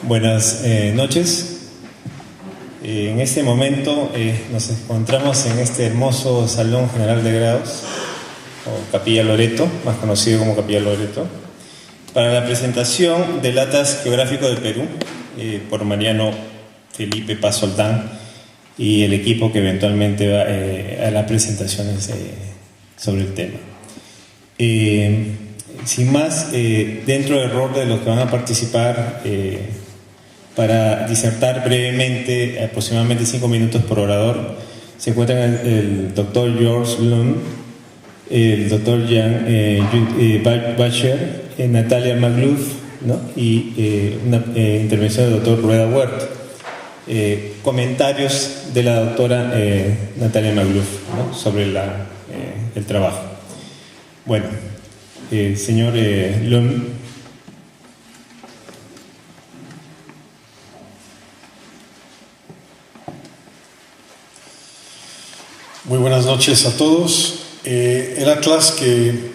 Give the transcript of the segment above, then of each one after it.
Buenas noches. En este momento nos encontramos en este hermoso Salón General de Grados, o Capilla Loreto, más conocido como Capilla Loreto, para la presentación del Atlas Geográfico del Perú por Mariano Felipe Paz Soldán y el equipo que eventualmente va a las presentaciones sobre el tema. Sin más, dentro del rol de los que van a participar, para disertar brevemente, aproximadamente 5 minutos por orador, se encuentran el doctor George Lund, el doctor Jan Bacher, Natalia Magluf, ¿no? Y una intervención del doctor Rueda Huert. Comentarios de la doctora Natalia Magluf, ¿no? Sobre el trabajo. Bueno, señor Lund. Muy buenas noches a todos. El atlas que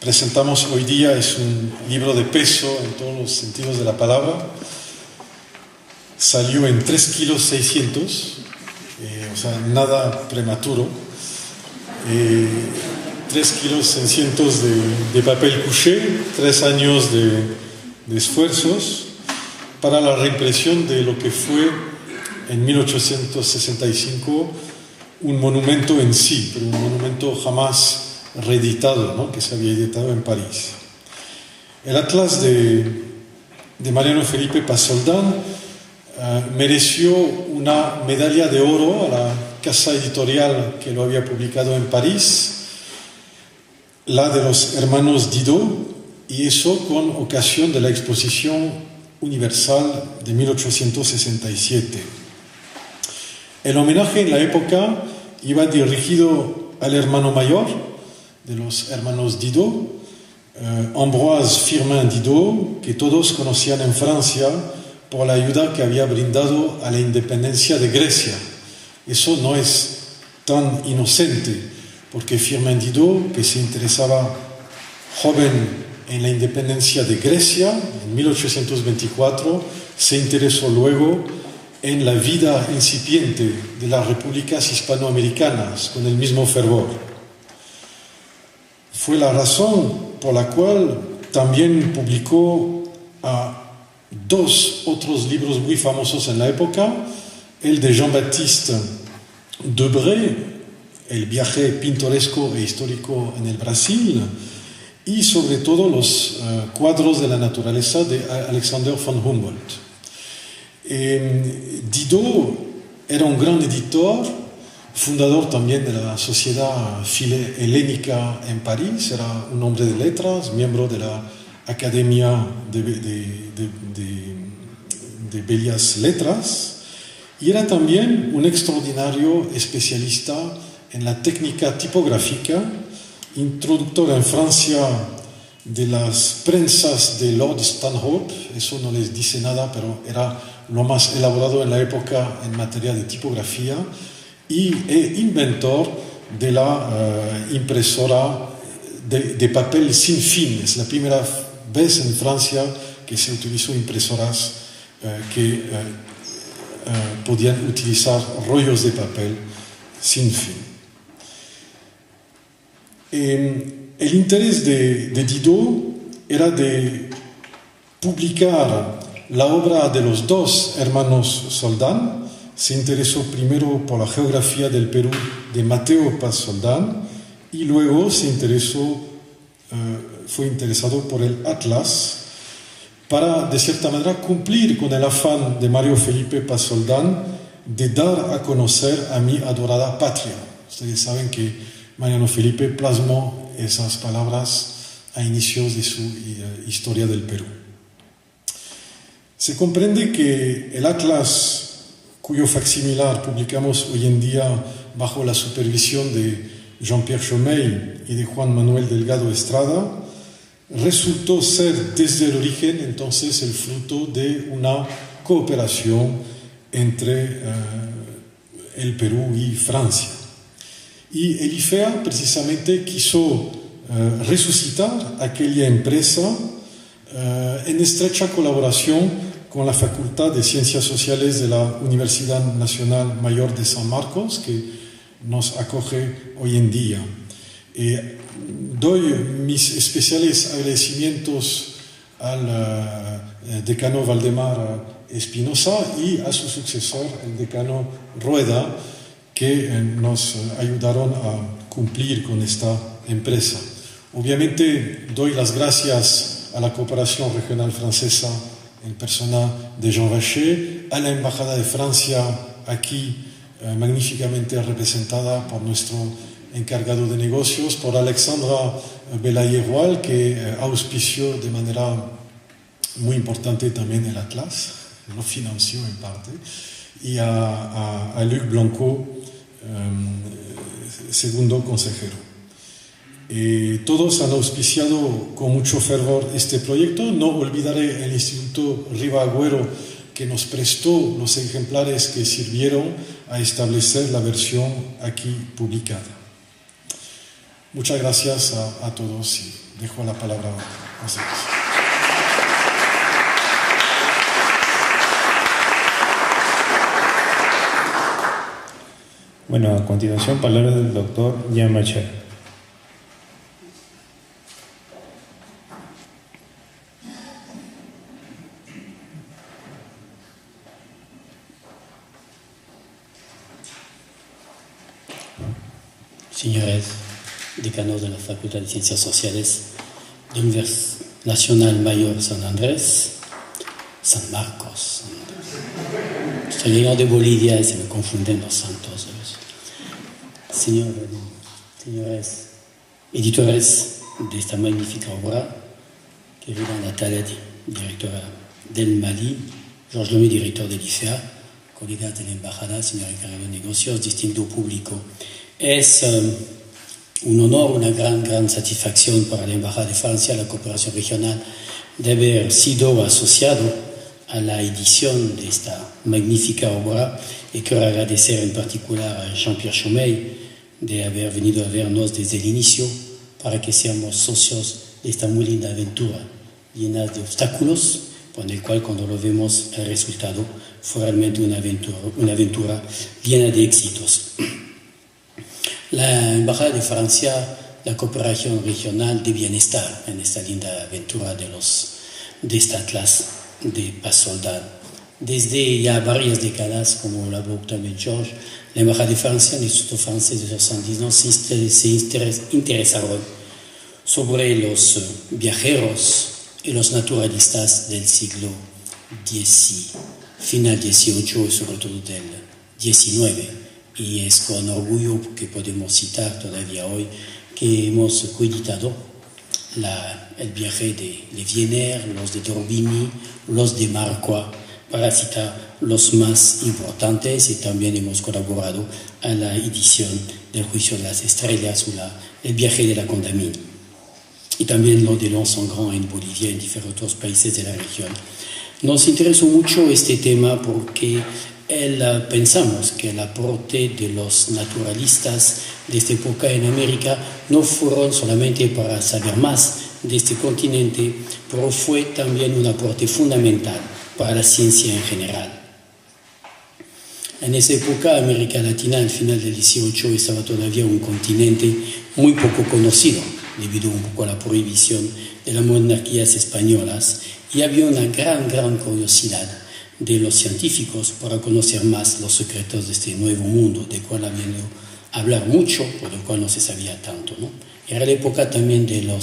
presentamos hoy día es un libro de peso en todos los sentidos de la palabra. Salió en 3 kilos 600, o sea, nada prematuro. 3 kilos 600 de papel couché, 3 años de esfuerzos para la reimpresión de lo que fue en 1865 un monumento en sí, pero un monumento jamás reeditado, ¿no? Que se había editado en París. El atlas de Mariano Felipe Paz Soldán mereció una medalla de oro a la casa editorial que lo había publicado en París, la de los hermanos Didot, y eso con ocasión de la Exposición Universal de 1867. El homenaje en la época iba dirigido al hermano mayor de los hermanos Didot, Ambroise Firmin Didot, que todos conocían en Francia por la ayuda que había brindado a la independencia de Grecia. Eso no es tan inocente, porque Firmin Didot, que se interesaba joven en la independencia de Grecia, en 1824, se interesó luego en la vida incipiente de las repúblicas hispanoamericanas con el mismo fervor. Fue la razón por la cual también publicó 2 otros libros muy famosos en la época, el de Jean-Baptiste Debré, el viaje pintoresco e histórico en el Brasil, y sobre todo los cuadros de la naturaleza de Alexander von Humboldt. Didot era un gran editor, fundador también de la Sociedad Helénica en París, era un hombre de letras, miembro de la Academia de Bellas Letras, y era también un extraordinario especialista en la técnica tipográfica, introductor en Francia de las prensas de Lord Stanhope. Eso no les dice nada, pero era lo más elaborado en la época en materia de tipografía, y inventor de la impresora de papel sin fin. Es la primera vez en Francia que se utilizó impresoras que podían utilizar rollos de papel sin fin. El interés de Didot era de publicar la obra de los 2 hermanos Soldán. Se interesó primero por la geografía del Perú de Mateo Paz Soldán y luego fue interesado por el atlas para, de cierta manera, cumplir con el afán de Mario Felipe Paz Soldán de dar a conocer a mi adorada patria. Ustedes saben que Mariano Felipe plasmó esas palabras a inicios de su historia del Perú. Se comprende que el atlas, cuyo facsimilar publicamos hoy en día bajo la supervisión de Jean-Pierre Chomey y de Juan Manuel Delgado Estrada, resultó ser desde el origen entonces el fruto de una cooperación entre el Perú y Francia. Y el IFEA precisamente quiso resucitar aquella empresa en estrecha colaboración con la Facultad de Ciencias Sociales de la Universidad Nacional Mayor de San Marcos, que nos acoge hoy en día. Doy mis especiales agradecimientos al decano Valdemar Espinosa y a su sucesor, el decano Rueda, que nos ayudaron a cumplir con esta empresa. Obviamente doy las gracias a la Cooperación Regional Francesa en persona de Jean Vacher, a la Embajada de Francia aquí magníficamente representada por nuestro encargado de negocios, por Alexandra Belayer-Roal, que auspició de manera muy importante también el Atlas, lo financió en parte, y a Luc Blanco, segundo consejero. Todos han auspiciado con mucho fervor este proyecto. No olvidaré el Instituto Riva Agüero, que nos prestó los ejemplares que sirvieron a establecer la versión aquí publicada. Muchas gracias a todos y dejo la palabra a ustedes. Bueno, a continuación, palabras del doctor Jean Vacher. Señores decanos de la Facultad de Ciencias Sociales de la Universidad Nacional Mayor San Andrés, San Marcos. Estoy llegando de Bolivia y se me confunden los santos. Señores editores de esta magnífica obra, querida Natalia, directora del Mali, Georges Lomé, director del IFEA, colegas de la Embajada, señor encargado de negocios, distinto público. Es un honor, una gran satisfacción para la Embajada de Francia, la cooperación regional, de haber sido asociado a la edición de esta magnífica obra, y quiero agradecer en particular a Jean-Pierre Chomey de haber venido a vernos desde el inicio para que seamos socios de esta muy linda aventura llena de obstáculos, por el cual cuando lo vemos el resultado fue realmente una aventura llena de éxitos. La Embajada de Francia, la cooperación regional debían estar en esta linda aventura de este Atlas de paz soldado. Desde ya varias décadas, como lo habló también Georges, la Embajada de Francia, el Instituto Francés de 70 se interesaron sobre los viajeros y los naturalistas del siglo final XVIII y sobre todo del XIX. Y es con orgullo que podemos citar todavía hoy que hemos coeditado el viaje de Wiener, los de D'Orbigny, los de Marcois, para citar los más importantes, y también hemos colaborado a la edición del Juicio de las Estrellas o el viaje de la Condamine, y también lo de l'Anse-en-Grand en Bolivia y en diferentes otros países de la región. Nos interesó mucho este tema porque pensamos que el aporte de los naturalistas de esta época en América no fueron solamente para saber más de este continente, pero fue también un aporte fundamental para la ciencia en general. En esa época, América Latina, al final del XVIII, estaba todavía un continente muy poco conocido, debido un poco a la prohibición de las monarquías españolas, y había una gran curiosidad de los científicos para conocer más los secretos de este nuevo mundo, del cual habían hablar mucho, por del cual no se sabía tanto, ¿no? Era la época también de la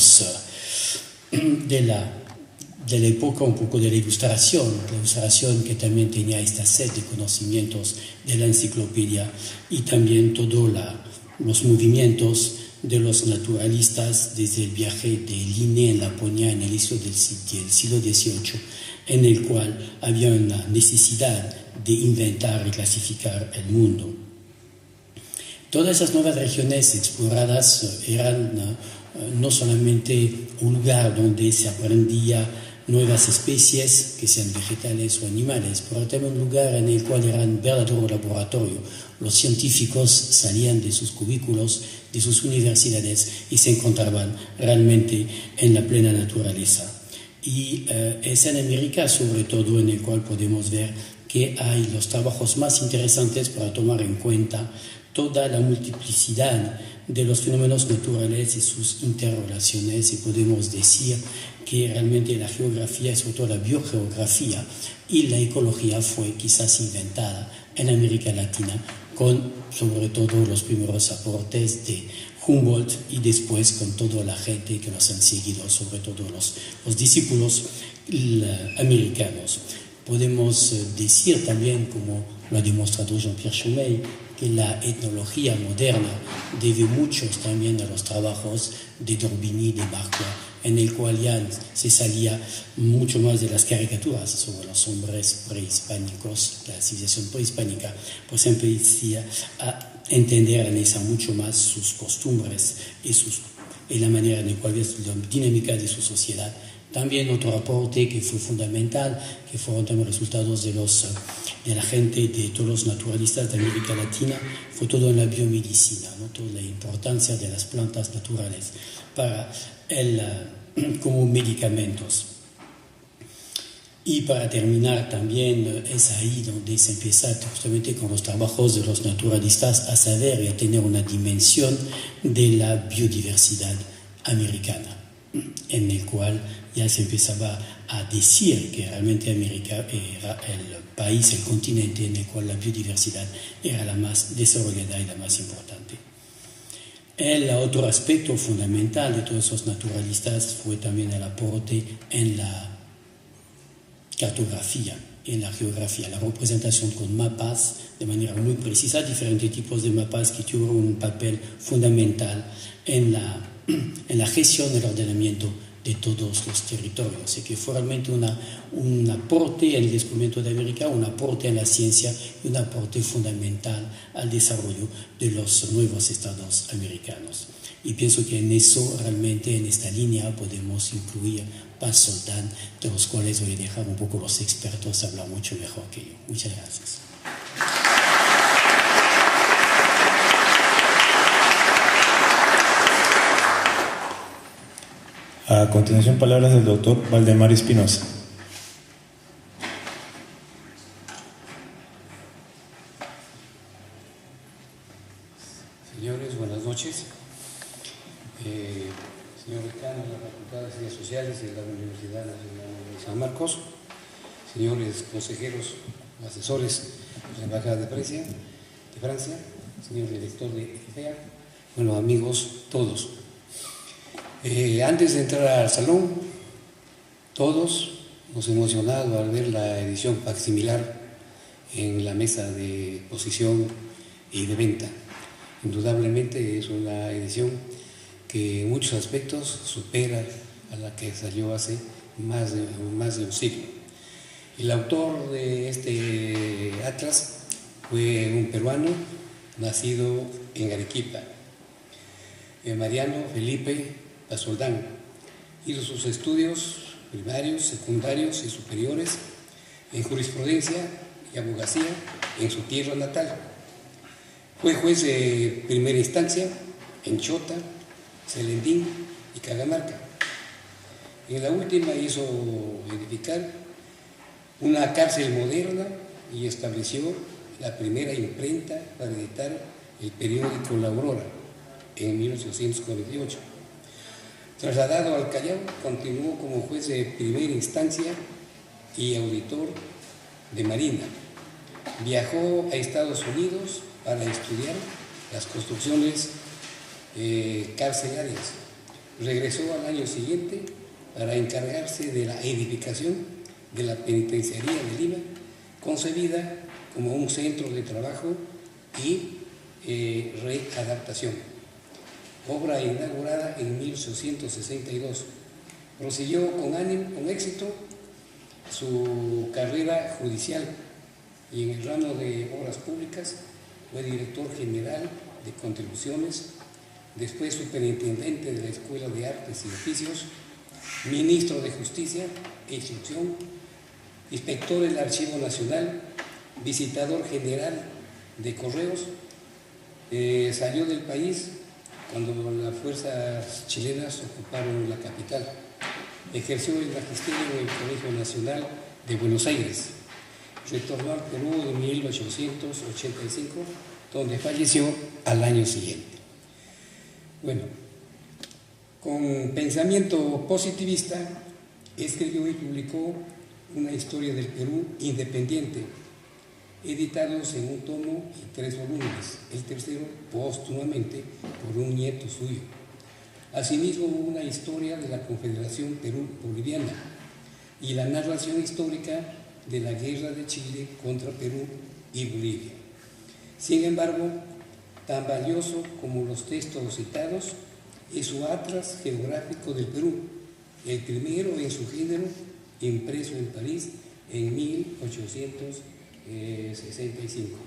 época un poco de la ilustración que también tenía esta sed de conocimientos de la enciclopedia, y también todos los movimientos de los naturalistas desde el viaje de Linné en Laponia en el inicio del siglo XVIII, en el cual había una necesidad de inventar y clasificar el mundo. Todas esas nuevas regiones exploradas eran no solamente un lugar donde se aprendía nuevas especies, que sean vegetales o animales, pero también un lugar en el cual era un verdadero laboratorio. Los científicos salían de sus cubículos, de sus universidades, y se encontraban realmente en la plena naturaleza. Y es en América, sobre todo, en el cual podemos ver que hay los trabajos más interesantes para tomar en cuenta toda la multiplicidad de los fenómenos naturales y sus interrelaciones, y podemos decir que realmente la geografía, sobre todo la biogeografía y la ecología, fue quizás inventada en América Latina con sobre todo los primeros aportes de Humboldt y después con toda la gente que nos han seguido, sobre todo los discípulos americanos. Podemos decir también, como lo ha demostrado Jean-Pierre Chomey, que la etnología moderna debe mucho también a los trabajos de d'Orbigny, de Barclay, en el cual ya se salía mucho más de las caricaturas sobre los hombres prehispánicos, la civilización prehispánica, pues empezó a entender, a analizar mucho más sus costumbres y la manera en la cual es la dinámica de su sociedad. También otro aporte que fue fundamental, que fueron también resultados de la gente, de todos los naturalistas de América Latina, fue todo en la biomedicina, ¿no? Toda la importancia de las plantas naturales como medicamentos. Y para terminar también es ahí donde se empieza justamente con los trabajos de los naturalistas a saber y a tener una dimensión de la biodiversidad americana, en el cual ya se empezaba a decir que realmente América era el país, el continente en el cual la biodiversidad era la más desarrollada y la más importante. El otro aspecto fundamental de todos esos naturalistas fue también el aporte en la cartografía, en la geografía, la representación con mapas de manera muy precisa, diferentes tipos de mapas que tuvieron un papel fundamental en la gestión del ordenamiento de todos los territorios, y que fue realmente un aporte al descubrimiento de América, un aporte a la ciencia y un aporte fundamental al desarrollo de los nuevos estados americanos. Y pienso que en eso, realmente en esta línea, podemos incluir Paz Soldán, de los cuales voy a dejar un poco los expertos hablar mucho mejor que yo. Muchas gracias. A continuación, palabras del doctor Valdemar Espinosa. Señores, buenas noches. Señor decano de la Facultad de Ciencias Sociales de la Universidad Nacional de San Marcos, señores consejeros, asesores de la Embajada de Francia, señor director de EFEA, bueno, amigos todos. Antes de entrar al salón, todos nos hemos emocionado al ver la edición facsimilar en la mesa de exposición y de venta. Indudablemente es una edición que en muchos aspectos supera a la que salió hace más de un siglo. El autor de este atlas fue un peruano nacido en Arequipa, Mariano Felipe Paz Soldán. Hizo sus estudios primarios, secundarios y superiores en jurisprudencia y abogacía en su tierra natal. Fue juez de primera instancia en Chota, Celendín y Cagamarca. En la última hizo edificar una cárcel moderna y estableció la primera imprenta para editar el periódico La Aurora en 1848. Trasladado al Callao, continuó como juez de primera instancia y auditor de Marina. Viajó a Estados Unidos para estudiar las construcciones carcelarias. Regresó al año siguiente para encargarse de la edificación de la penitenciaría de Lima, concebida como un centro de trabajo y readaptación. Obra inaugurada en 1862. Prosiguió con éxito su carrera judicial y en el ramo de obras públicas fue director general de contribuciones, después superintendente de la Escuela de Artes y Oficios, ministro de Justicia e Instrucción, inspector del Archivo Nacional, visitador general de Correos. Salió del país cuando las fuerzas chilenas ocuparon la capital. ejerció el magisterio en el Colegio Nacional de Buenos Aires. Retornó al Perú en 1885, donde falleció al año siguiente. Bueno, con pensamiento positivista, escribió y publicó una historia del Perú independiente, editados en un tomo y 3 volúmenes, el tercero póstumamente por un nieto suyo. Asimismo, una historia de la Confederación Perú-Boliviana y la narración histórica de la guerra de Chile contra Perú y Bolivia. Sin embargo, tan valioso como los textos citados es su Atlas Geográfico del Perú, el primero en su género, impreso en París en 1865.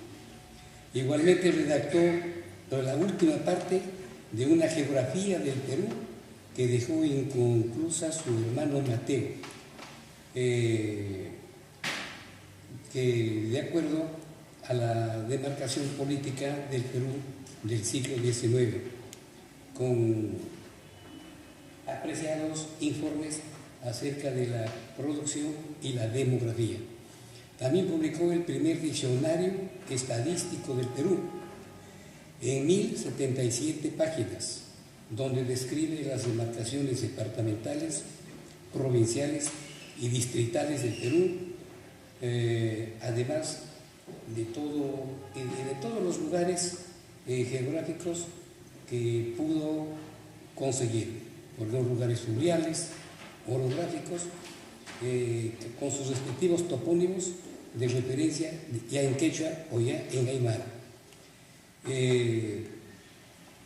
Igualmente redactó la última parte de una geografía del Perú que dejó inconclusa su hermano Mateo, que de acuerdo a la demarcación política del Perú del siglo XIX, con apreciados informes acerca de la producción y la demografía. También publicó el primer diccionario estadístico del Perú, en 1077 páginas, donde describe las demarcaciones departamentales, provinciales y distritales del Perú, además de todos los lugares geográficos que pudo conseguir, por los lugares fluviales, orográficos, con sus respectivos topónimos de referencia ya en quechua o ya en aymara.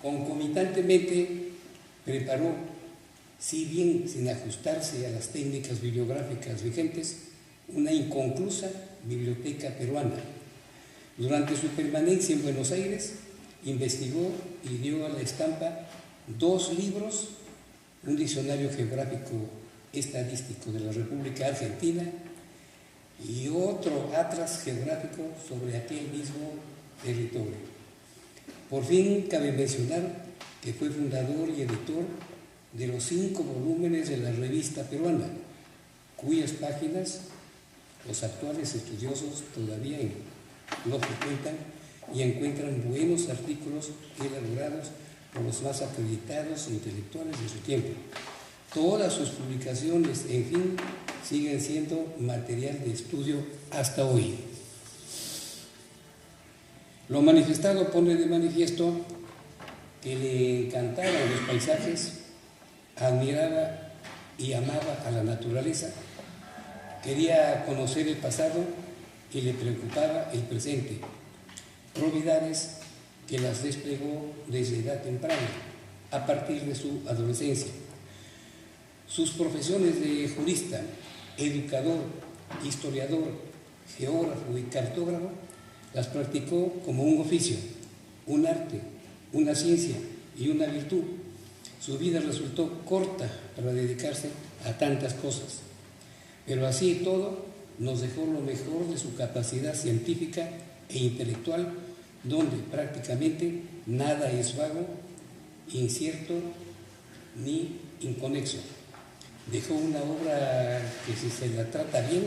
Concomitantemente preparó, si bien sin ajustarse a las técnicas bibliográficas vigentes, una inconclusa biblioteca peruana. Durante su permanencia en Buenos Aires, investigó y dio a la estampa 2 libros, un diccionario geográfico estadístico de la República Argentina y otro atlas geográfico sobre aquel mismo territorio. Por fin, cabe mencionar que fue fundador y editor de los 5 volúmenes de la Revista Peruana, cuyas páginas los actuales estudiosos todavía lo frecuentan y encuentran buenos artículos elaborados por los más acreditados intelectuales de su tiempo. Todas sus publicaciones, en fin, siguen siendo material de estudio hasta hoy. Lo manifestado pone de manifiesto que le encantaban los paisajes, admiraba y amaba a la naturaleza, quería conocer el pasado y le preocupaba el presente, probidades que las desplegó desde edad temprana, a partir de su adolescencia. Sus profesiones de jurista, educador, historiador, geógrafo y cartógrafo las practicó como un oficio, un arte, una ciencia y una virtud. Su vida resultó corta para dedicarse a tantas cosas, pero así y todo nos dejó lo mejor de su capacidad científica e intelectual, donde prácticamente nada es vago, incierto ni inconexo. Dejó una obra que, si se la trata bien,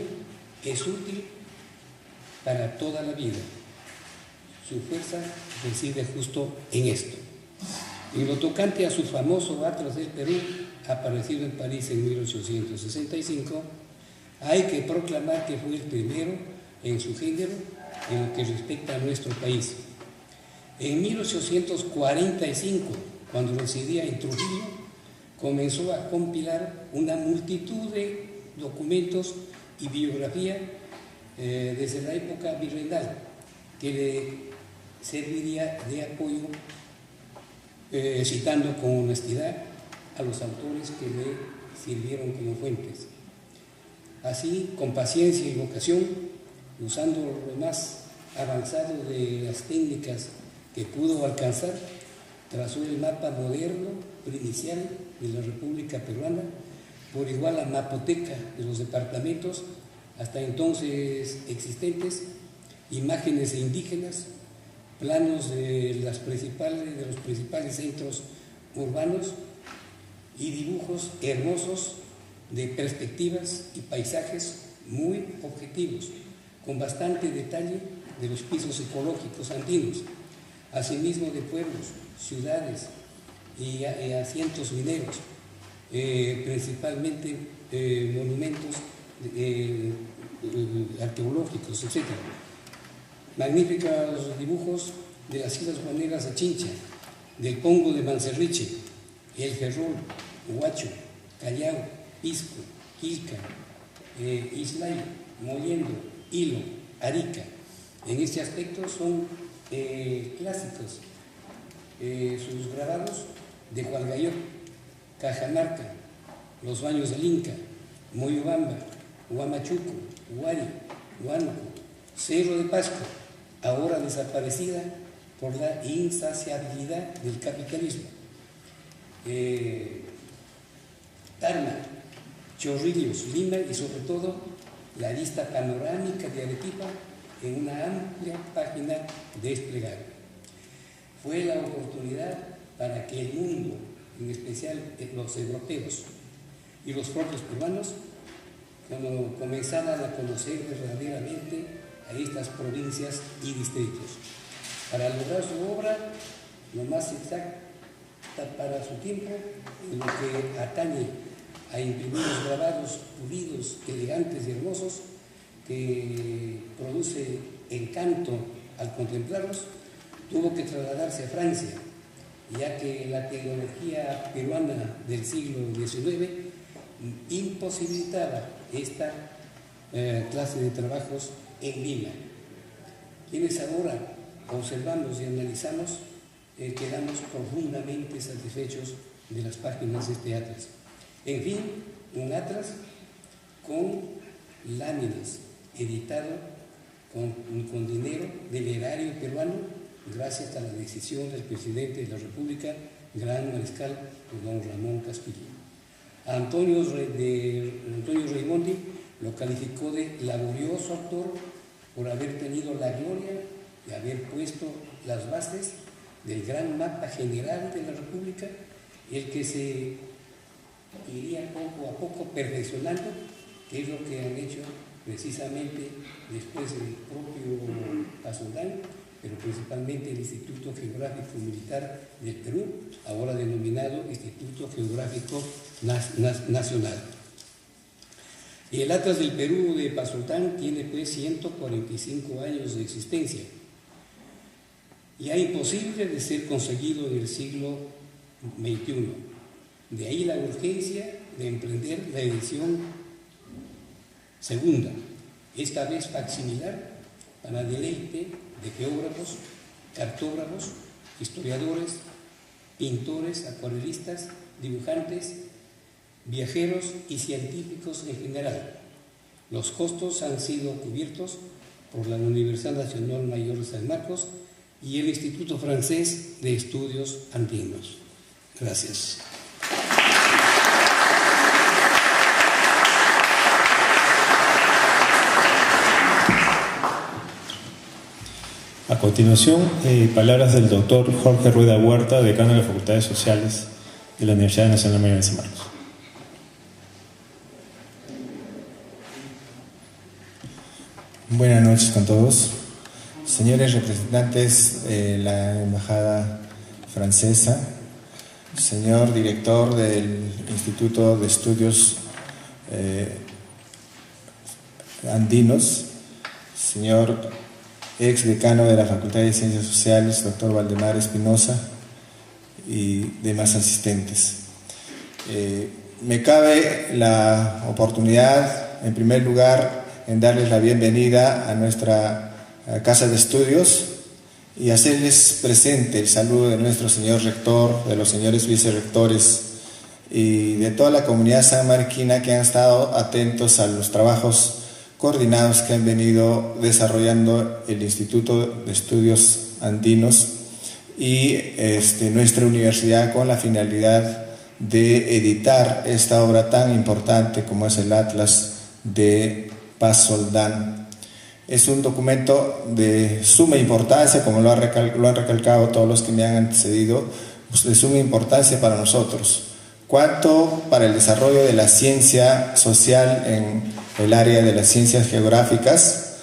es útil para toda la vida. Su fuerza reside justo en esto. En lo tocante a su famoso Atlas del Perú, aparecido en París en 1865, hay que proclamar que fue el primero en su género en lo que respecta a nuestro país. En 1845, cuando residía en Trujillo, comenzó a compilar una multitud de documentos y biografía desde la época virreinal, que le serviría de apoyo, citando con honestidad a los autores que le sirvieron como fuentes. Así, con paciencia y vocación, usando lo más avanzado de las técnicas que pudo alcanzar, trazó el mapa moderno, primicial de la República Peruana, por igual la mapoteca de los departamentos hasta entonces existentes, imágenes indígenas, planos de los principales centros urbanos y dibujos hermosos de perspectivas y paisajes muy objetivos, con bastante detalle de los pisos ecológicos andinos, asimismo de pueblos, ciudades y asientos mineros, principalmente monumentos arqueológicos, etc. Magníficos dibujos de las Islas Juaneras de Chincha, del Pongo de Mancerriche, El Ferrol, Huacho, Callao, Pisco, Quilca, Islay, Mollendo, Hilo, Arica. En este aspecto son clásicos sus grabados de Hualgayoc, Cajamarca, Los Baños del Inca, Moyobamba, Huamachuco, Huari, Huánuco, Cerro de Pasco, ahora desaparecida por la insaciabilidad del capitalismo. Tarma, Chorrillos, Lima y sobre todo la vista panorámica de Arequipa en una amplia página desplegable. Fue la oportunidad para que el mundo, en especial los europeos y los propios peruanos, comenzaran a conocer verdaderamente a estas provincias y distritos. Para lograr su obra, lo más exacta para su tiempo, en lo que atañe a imprimir los grabados pulidos, elegantes y hermosos, que produce encanto al contemplarlos, tuvo que trasladarse a Francia, ya que la tecnología peruana del siglo XIX imposibilitaba esta clase de trabajos en Lima. Quienes ahora observamos y analizamos, quedamos profundamente satisfechos de las páginas de este atlas. En fin, un atlas con láminas, editado con dinero del erario peruano, gracias a la decisión del presidente de la República, gran mariscal don Ramón Castillo. Antonio Raimondi lo calificó de laborioso autor por haber tenido la gloria de haber puesto las bases del gran mapa general de la República, el que se iría poco a poco perfeccionando, que es lo que han hecho precisamente después del propio Pasoldán, pero principalmente el Instituto Geográfico Militar del Perú, ahora denominado Instituto Geográfico Nacional. Y el Atlas del Perú de Pasoldán tiene pues 145 años de existencia, ya imposible de ser conseguido en el siglo XXI. De ahí la urgencia de emprender la edición segunda, esta vez facsimilar, para deleite de geógrafos, cartógrafos, historiadores, pintores, acuarelistas, dibujantes, viajeros y científicos en general. Los costos han sido cubiertos por la Universidad Nacional Mayor de San Marcos y el Instituto Francés de Estudios Andinos. Gracias. A continuación, palabras del doctor Jorge Rueda Huerta, decano de las Facultades Sociales de la Universidad Nacional Mayor de San Marcos. Buenas noches con todos. Señores representantes de la Embajada Francesa, señor director del Instituto de Estudios Andinos, señor ex decano de la Facultad de Ciencias Sociales, doctor Valdemar Espinosa, y demás asistentes. Me cabe la oportunidad, en primer lugar, en darles la bienvenida a nuestra casa de estudios y hacerles presente el saludo de nuestro señor rector, de los señores vicerrectores y de toda la comunidad sanmarquina que han estado atentos a los trabajos coordinados que han venido desarrollando el Instituto de Estudios Andinos y nuestra universidad, con la finalidad de editar esta obra tan importante como es el Atlas de Pasoldán. Es un documento de suma importancia, como lo han recalcado todos los que me han antecedido, pues de suma importancia para nosotros, cuanto para el desarrollo de la ciencia social en el área de las ciencias geográficas,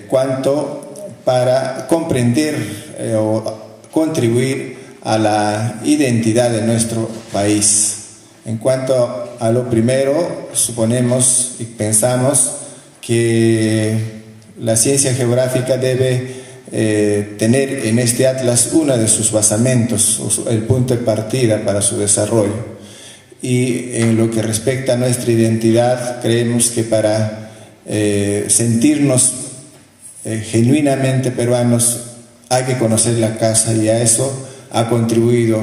cuanto para comprender o contribuir a la identidad de nuestro país. En cuanto a lo primero, suponemos y pensamos que la ciencia geográfica debe tener en este atlas uno de sus basamentos, el punto de partida para su desarrollo. Y en lo que respecta a nuestra identidad, creemos que para sentirnos genuinamente peruanos hay que conocer la casa, y a eso ha contribuido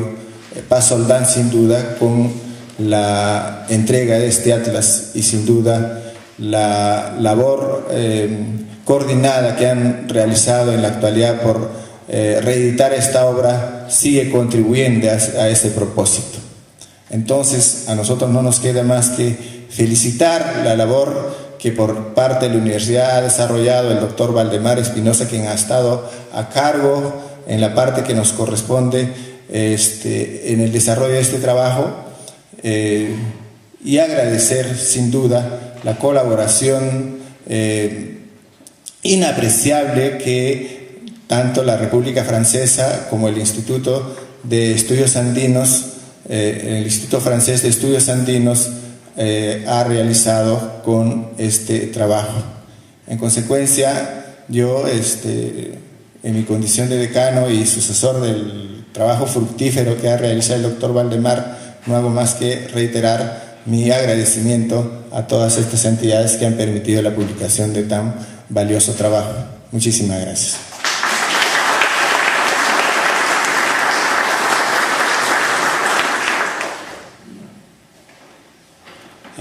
Paz Soldán sin duda con la entrega de este atlas, y sin duda la labor coordinada que han realizado en la actualidad por reeditar esta obra sigue contribuyendo a ese propósito. Entonces, a nosotros no nos queda más que felicitar la labor que por parte de la universidad ha desarrollado el doctor Valdemar Espinosa, quien ha estado a cargo en la parte que nos corresponde en el desarrollo de este trabajo, y agradecer sin duda la colaboración inapreciable que tanto la República Francesa como el Instituto de Estudios Andinos, el Instituto Francés de Estudios Andinos, ha realizado con este trabajo. En consecuencia, yo, en mi condición de decano y sucesor del trabajo fructífero que ha realizado el doctor Valdemar, no hago más que reiterar mi agradecimiento a todas estas entidades que han permitido la publicación de tan valioso trabajo. Muchísimas gracias.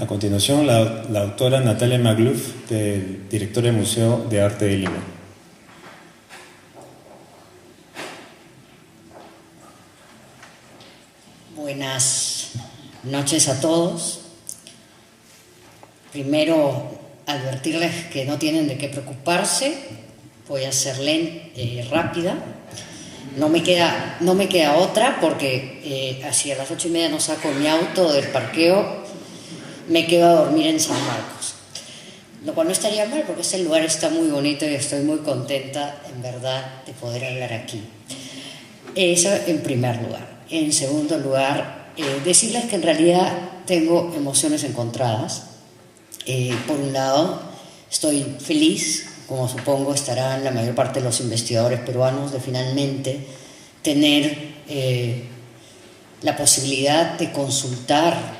A continuación, la autora Natalia Magluf, directora del Museo de Arte de Lima. Buenas noches a todos. Primero, advertirles que no tienen de qué preocuparse. Voy a ser rápida. No me queda otra, porque hacia las 8:30 no saco mi auto del parqueo. Me quedo a dormir en San Marcos, lo cual no estaría mal, porque este lugar está muy bonito y estoy muy contenta, en verdad, de poder hablar aquí. Eso en primer lugar. En segundo lugar, decirles que en realidad tengo emociones encontradas. Por un lado, estoy feliz, como supongo estarán la mayor parte de los investigadores peruanos, de finalmente tener la posibilidad de consultar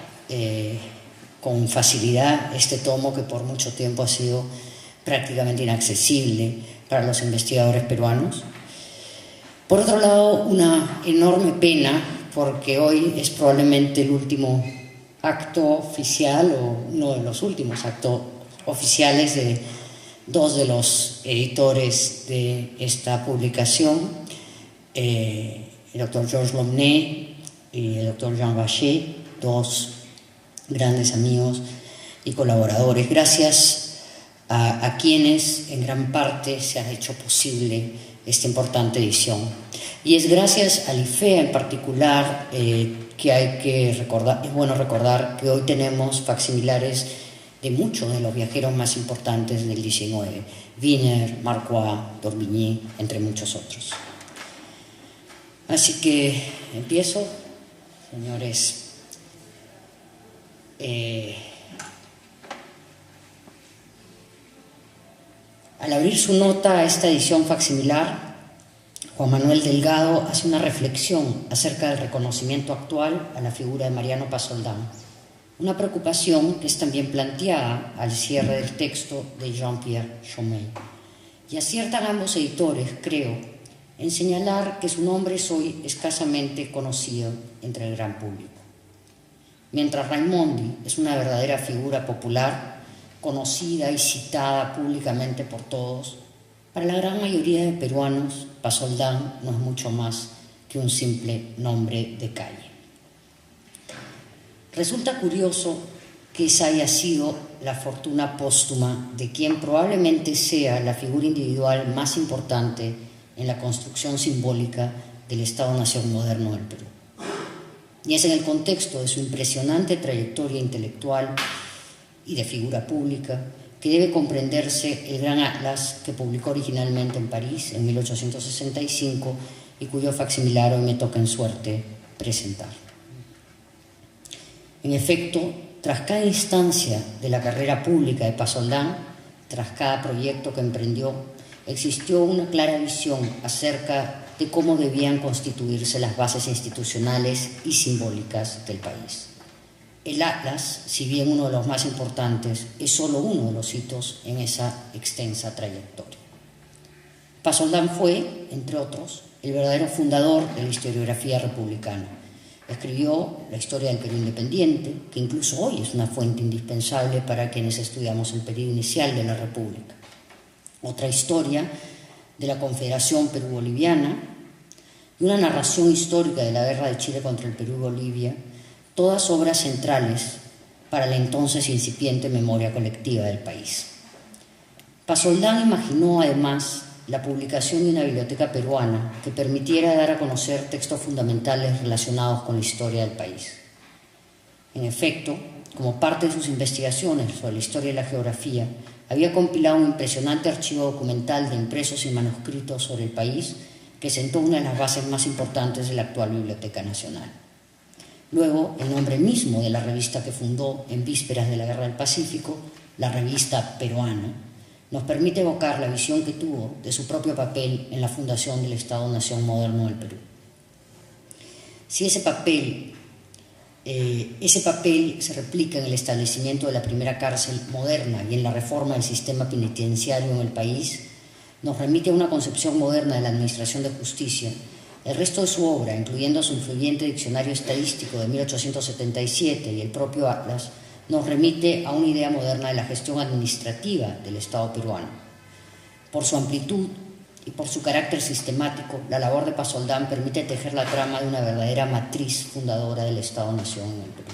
con facilidad este tomo que por mucho tiempo ha sido prácticamente inaccesible para los investigadores peruanos. Por otro lado, una enorme pena, porque hoy es probablemente el último acto oficial, o uno de los últimos actos oficiales de dos de los editores de esta publicación, el doctor Georges Lomné y el doctor Jean Vacher, dos grandes amigos y colaboradores, gracias a quienes en gran parte se ha hecho posible esta importante edición. Y es gracias al IFEA en particular que hay que recordar, es bueno recordar que hoy tenemos facsimilares de muchos de los viajeros más importantes del XIX, Wiener, Marquardt, d'Orbigny, entre muchos otros. Así que empiezo, señores. Al abrir su nota a esta edición facsimilar, Juan Manuel Delgado hace una reflexión acerca del reconocimiento actual a la figura de Mariano Paz Soldán, una preocupación que es también planteada al cierre del texto de Jean-Pierre Chomel. Y aciertan ambos editores, creo, en señalar que su nombre es hoy escasamente conocido entre el gran público. Mientras Raimondi es una verdadera figura popular, conocida y citada públicamente por todos, para la gran mayoría de peruanos, Paz Soldán no es mucho más que un simple nombre de calle. Resulta curioso que esa haya sido la fortuna póstuma de quien probablemente sea la figura individual más importante en la construcción simbólica del Estado-Nación moderno del Perú. Y es en el contexto de su impresionante trayectoria intelectual y de figura pública que debe comprenderse el Gran Atlas que publicó originalmente en París en 1865 y cuyo facsimilar hoy me toca en suerte presentar. En efecto, tras cada instancia de la carrera pública de Pasoldán, tras cada proyecto que emprendió, existió una clara visión acerca de cómo debían constituirse las bases institucionales y simbólicas del país. El Atlas, si bien uno de los más importantes, es solo uno de los hitos en esa extensa trayectoria. Pasoldán fue, entre otros, el verdadero fundador de la historiografía republicana. Escribió la historia del Perú independiente, que incluso hoy es una fuente indispensable para quienes estudiamos el periodo inicial de la República. Otra historia de la Confederación Perú-Boliviana y una narración histórica de la guerra de Chile contra el Perú y Bolivia, todas obras centrales para la entonces incipiente memoria colectiva del país. Pasoldán imaginó además la publicación de una biblioteca peruana que permitiera dar a conocer textos fundamentales relacionados con la historia del país. En efecto, como parte de sus investigaciones sobre la historia y la geografía, había compilado un impresionante archivo documental de impresos y manuscritos sobre el país que sentó una de las bases más importantes de la actual Biblioteca Nacional. Luego, el nombre mismo de la revista que fundó en vísperas de la Guerra del Pacífico, la Revista Peruana, nos permite evocar la visión que tuvo de su propio papel en la fundación del Estado-Nación moderno del Perú. Si ese papel se replica en el establecimiento de la primera cárcel moderna y en la reforma del sistema penitenciario en el país, nos remite a una concepción moderna de la administración de justicia. El resto de su obra, incluyendo su influyente diccionario estadístico de 1877 y el propio Atlas, nos remite a una idea moderna de la gestión administrativa del Estado peruano. Por su amplitud y por su carácter sistemático, la labor de Pasoldán permite tejer la trama de una verdadera matriz fundadora del Estado-Nación en el Perú.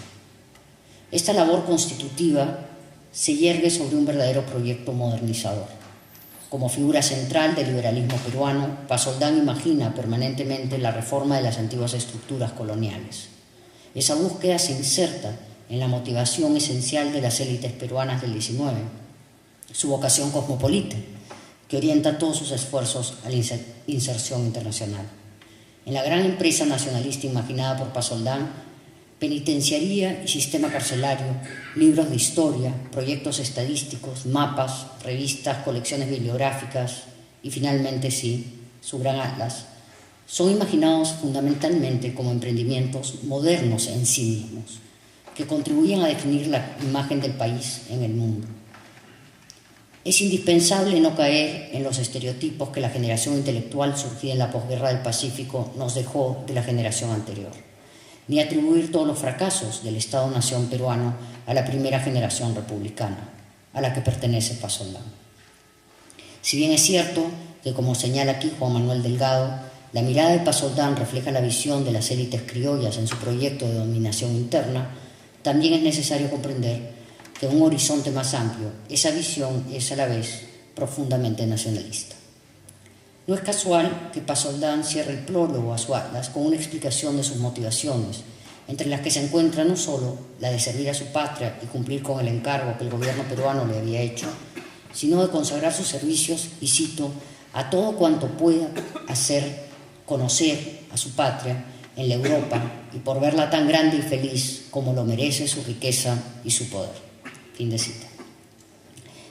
Esta labor constitutiva se yergue sobre un verdadero proyecto modernizador. Como figura central del liberalismo peruano, Pasoldán imagina permanentemente la reforma de las antiguas estructuras coloniales. Esa búsqueda se inserta en la motivación esencial de las élites peruanas del XIX, su vocación cosmopolita, que orienta todos sus esfuerzos a la inserción internacional. En la gran empresa nacionalista imaginada por Pasoldán, penitenciaría y sistema carcelario, libros de historia, proyectos estadísticos, mapas, revistas, colecciones bibliográficas y finalmente sí, su gran atlas, son imaginados fundamentalmente como emprendimientos modernos en sí mismos, que contribuyen a definir la imagen del país en el mundo. Es indispensable no caer en los estereotipos que la generación intelectual surgida en la posguerra del Pacífico nos dejó de la generación anterior, ni atribuir todos los fracasos del Estado-Nación peruano a la primera generación republicana, a la que pertenece Pasoldán. Si bien es cierto que, como señala aquí Juan Manuel Delgado, la mirada de Pasoldán refleja la visión de las élites criollas en su proyecto de dominación interna, también es necesario comprender que en un horizonte más amplio, esa visión es a la vez profundamente nacionalista. No es casual que Pasoldán cierre el prólogo a su atlas con una explicación de sus motivaciones, entre las que se encuentra no solo la de servir a su patria y cumplir con el encargo que el gobierno peruano le había hecho, sino de consagrar sus servicios, y cito, a todo cuanto pueda hacer conocer a su patria en la Europa y por verla tan grande y feliz como lo merece su riqueza y su poder. Fin de cita.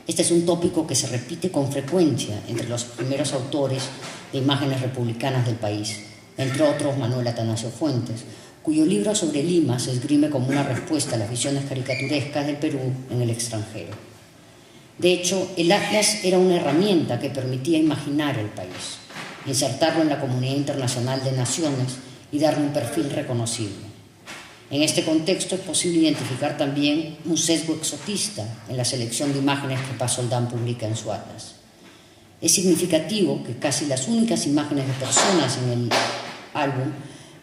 Este es un tópico que se repite con frecuencia entre los primeros autores de imágenes republicanas del país, entre otros Manuel Atanasio Fuentes, cuyo libro sobre Lima se esgrime como una respuesta a las visiones caricaturescas del Perú en el extranjero. De hecho, el atlas era una herramienta que permitía imaginar el país, insertarlo en la comunidad internacional de naciones y darle un perfil reconocible. En este contexto es posible identificar también un sesgo exotista en la selección de imágenes que Pasoldán publica en su atlas. Es significativo que casi las únicas imágenes de personas en el álbum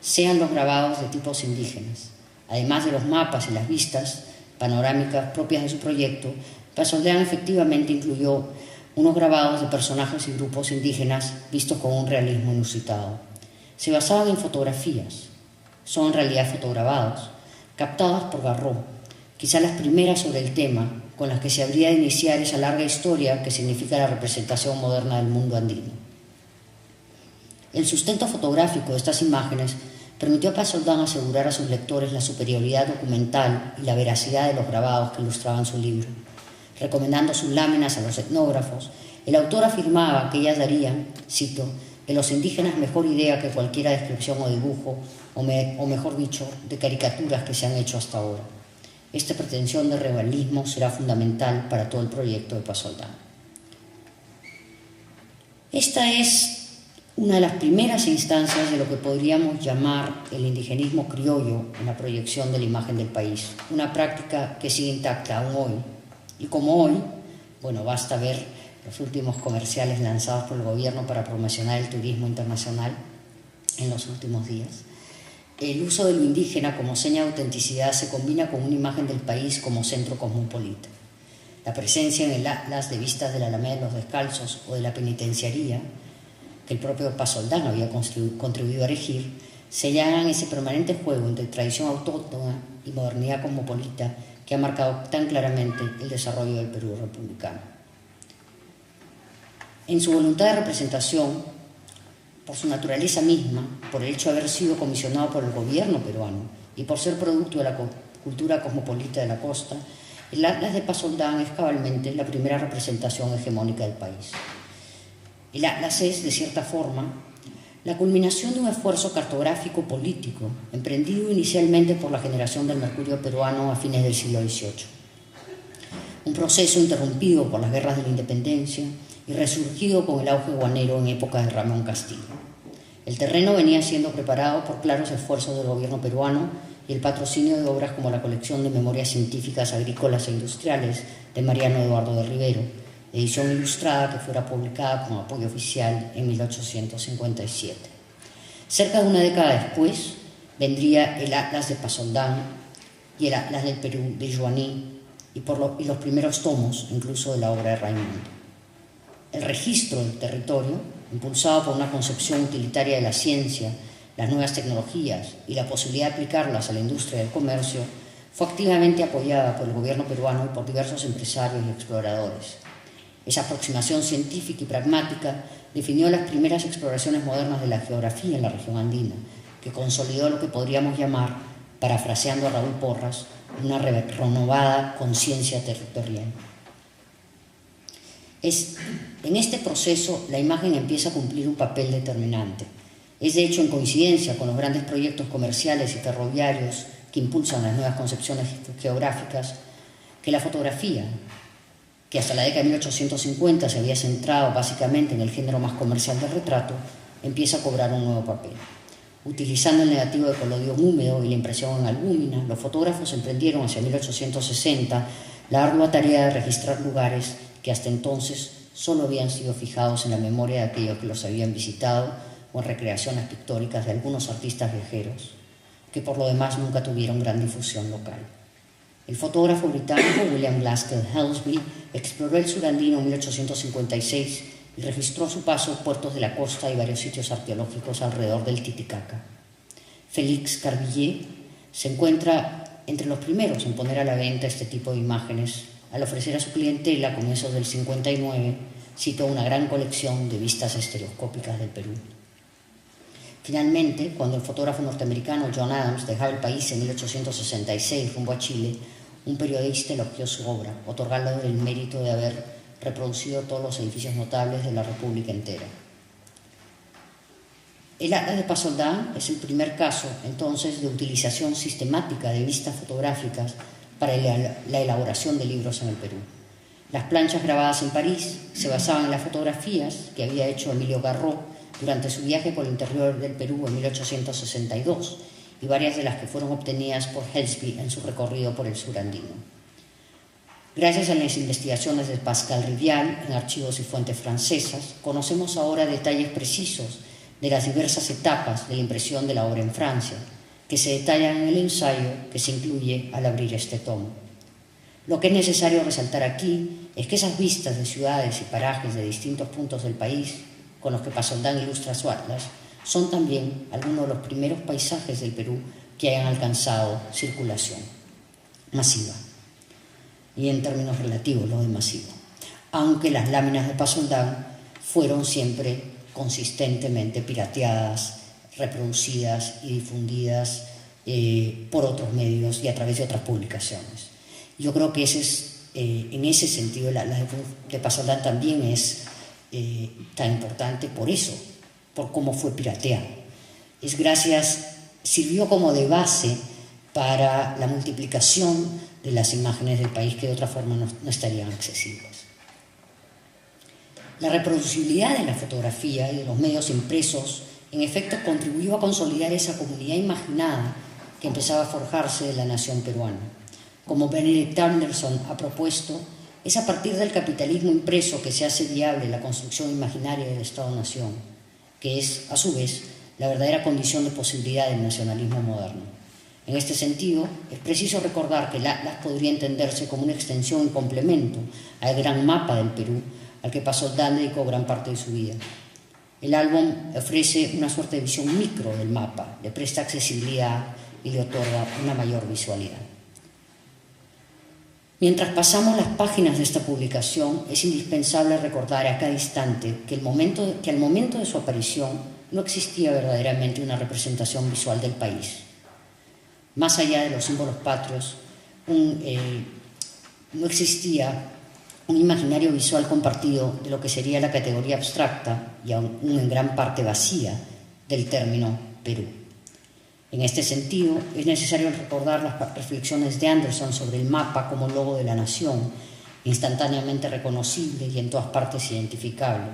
sean los grabados de tipos indígenas. Además de los mapas y las vistas panorámicas propias de su proyecto, Pasoldán efectivamente incluyó unos grabados de personajes y grupos indígenas vistos con un realismo inusitado. Se basaban en fotografías, son en realidad fotograbados, captados por Garró, quizá las primeras sobre el tema, con las que se habría de iniciar esa larga historia que significa la representación moderna del mundo andino. El sustento fotográfico de estas imágenes permitió a Paz Soldán asegurar a sus lectores la superioridad documental y la veracidad de los grabados que ilustraban su libro. Recomendando sus láminas a los etnógrafos, el autor afirmaba que ellas darían, cito, de los indígenas mejor idea que cualquier descripción o dibujo, o mejor dicho, de caricaturas que se han hecho hasta ahora. Esta pretensión de realismo será fundamental para todo el proyecto de Paz Soldán. Esta es una de las primeras instancias de lo que podríamos llamar el indigenismo criollo en la proyección de la imagen del país, una práctica que sigue intacta aún hoy. Y como hoy, bueno, basta ver los últimos comerciales lanzados por el gobierno para promocionar el turismo internacional en los últimos días. El uso de lo indígena como seña de autenticidad se combina con una imagen del país como centro cosmopolita. La presencia en el atlas de vistas de la Alameda de los Descalzos o de la penitenciaría, que el propio Paz Soldán había contribuido a erigir, sellaban ese permanente juego entre tradición autóctona y modernidad cosmopolita que ha marcado tan claramente el desarrollo del Perú republicano. En su voluntad de representación, por su naturaleza misma, por el hecho de haber sido comisionado por el gobierno peruano y por ser producto de la cultura cosmopolita de la costa, el Atlas de Paz Soldán es cabalmente la primera representación hegemónica del país. El Atlas es, de cierta forma, la culminación de un esfuerzo cartográfico político emprendido inicialmente por la generación del Mercurio peruano a fines del siglo XVIII. Un proceso interrumpido por las guerras de la independencia y resurgido con el auge guanero en época de Ramón Castillo. El terreno venía siendo preparado por claros esfuerzos del gobierno peruano y el patrocinio de obras como la colección de memorias científicas agrícolas e industriales de Mariano Eduardo de Rivero, edición ilustrada que fuera publicada con apoyo oficial en 1857. Cerca de una década después vendría el Atlas de Paz Soldán y el Atlas del Perú de Joaní y los primeros tomos incluso de la obra de Raimundo. El registro del territorio, impulsado por una concepción utilitaria de la ciencia, las nuevas tecnologías y la posibilidad de aplicarlas a la industria del comercio, fue activamente apoyada por el gobierno peruano y por diversos empresarios y exploradores. Esa aproximación científica y pragmática definió las primeras exploraciones modernas de la geografía en la región andina, que consolidó lo que podríamos llamar, parafraseando a Raúl Porras, una renovada conciencia territorial. En este proceso, la imagen empieza a cumplir un papel determinante. Es de hecho en coincidencia con los grandes proyectos comerciales y ferroviarios que impulsan las nuevas concepciones geográficas que la fotografía, que hasta la década de 1850 se había centrado básicamente en el género más comercial del retrato, empieza a cobrar un nuevo papel. Utilizando el negativo de colodión húmedo y la impresión en albúmina, los fotógrafos emprendieron hacia 1860 la ardua tarea de registrar lugares que hasta entonces solo habían sido fijados en la memoria de aquellos que los habían visitado o en recreaciones pictóricas de algunos artistas viajeros, que por lo demás nunca tuvieron gran difusión local. El fotógrafo británico William Glasgow Helsby exploró el sur andino en 1856 y registró a su paso puertos de la costa y varios sitios arqueológicos alrededor del Titicaca. Félix Carvillier se encuentra entre los primeros en poner a la venta este tipo de imágenes al ofrecer a su clientela a comienzos del 59, citó una gran colección de vistas estereoscópicas del Perú. Finalmente, cuando el fotógrafo norteamericano John Adams dejaba el país en 1866 rumbo a Chile, un periodista elogió su obra, otorgándole el mérito de haber reproducido todos los edificios notables de la República entera. El Atlas de Paz Soldán es el primer caso, entonces, de utilización sistemática de vistas fotográficas para la elaboración de libros en el Perú. Las planchas grabadas en París se basaban en las fotografías que había hecho Emilio Garró durante su viaje por el interior del Perú en 1862 y varias de las que fueron obtenidas por Helsby en su recorrido por el sur andino. Gracias a las investigaciones de Pascal Rivial en archivos y fuentes francesas, conocemos ahora detalles precisos de las diversas etapas de la impresión de la obra en Francia, que se detallan en el ensayo que se incluye al abrir este tomo. Lo que es necesario resaltar aquí es que esas vistas de ciudades y parajes de distintos puntos del país, con los que Paz Soldán ilustra su atlas, son también algunos de los primeros paisajes del Perú que hayan alcanzado circulación masiva. Y en términos relativos, lo de masivo. Aunque las láminas de Pasoldán fueron siempre consistentemente pirateadas, reproducidas y difundidas por otros medios y a través de otras publicaciones. Yo creo que en ese sentido la de Pasoldán también es tan importante por eso, por cómo fue pirateado. Sirvió como de base para la multiplicación de las imágenes del país que de otra forma no estarían accesibles. La reproducibilidad de la fotografía y de los medios impresos, en efecto, contribuyó a consolidar esa comunidad imaginada que empezaba a forjarse de la nación peruana. Como Benedict Anderson ha propuesto, es a partir del capitalismo impreso que se hace viable la construcción imaginaria del Estado-Nación, que es, a su vez, la verdadera condición de posibilidad del nacionalismo moderno. En este sentido, es preciso recordar que el Atlas podría entenderse como una extensión y complemento al gran mapa del Perú, al que Pasoldán dedicó gran parte de su vida. El álbum ofrece una suerte de visión micro del mapa, le presta accesibilidad y le otorga una mayor visualidad. Mientras pasamos las páginas de esta publicación, es indispensable recordar a cada instante que al momento de su aparición no existía verdaderamente una representación visual del país. Más allá de los símbolos patrios, no existía un imaginario visual compartido de lo que sería la categoría abstracta y aún en gran parte vacía del término Perú. En este sentido, es necesario recordar las reflexiones de Anderson sobre el mapa como logo de la nación, instantáneamente reconocible y en todas partes identificable.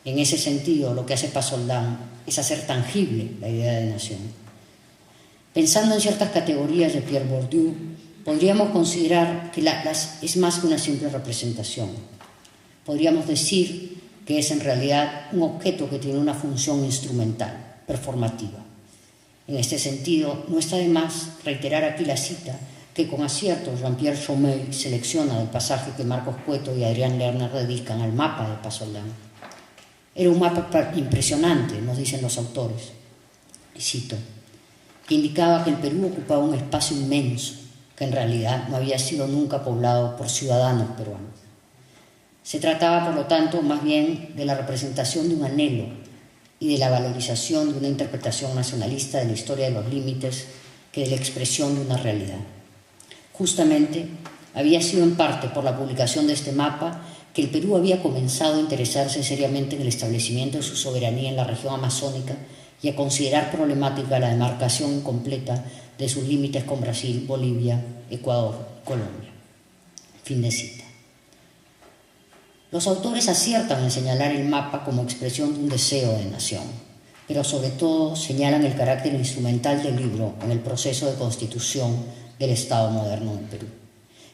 En ese sentido, lo que hace Pasoldán es hacer tangible la idea de nación. Pensando en ciertas categorías de Pierre Bourdieu, podríamos considerar que el Atlas es más que una simple representación. Podríamos decir que es en realidad un objeto que tiene una función instrumental, performativa. En este sentido, no está de más reiterar aquí la cita que con acierto Jean-Pierre Chomel selecciona del pasaje que Marcos Cueto y Adrián Lerner dedican al mapa de Pasoldán. Era un mapa impresionante, nos dicen los autores, y cito, que indicaba que el Perú ocupaba un espacio inmenso, que en realidad no había sido nunca poblado por ciudadanos peruanos. Se trataba, por lo tanto, más bien de la representación de un anhelo y de la valorización de una interpretación nacionalista de la historia de los límites que de la expresión de una realidad. Justamente, había sido en parte por la publicación de este mapa que el Perú había comenzado a interesarse seriamente en el establecimiento de su soberanía en la región amazónica y a considerar problemática la demarcación incompleta de sus límites con Brasil, Bolivia, Ecuador y Colombia. Fin de cita. Los autores aciertan en señalar el mapa como expresión de un deseo de nación, pero sobre todo señalan el carácter instrumental del libro en el proceso de constitución del Estado moderno del Perú.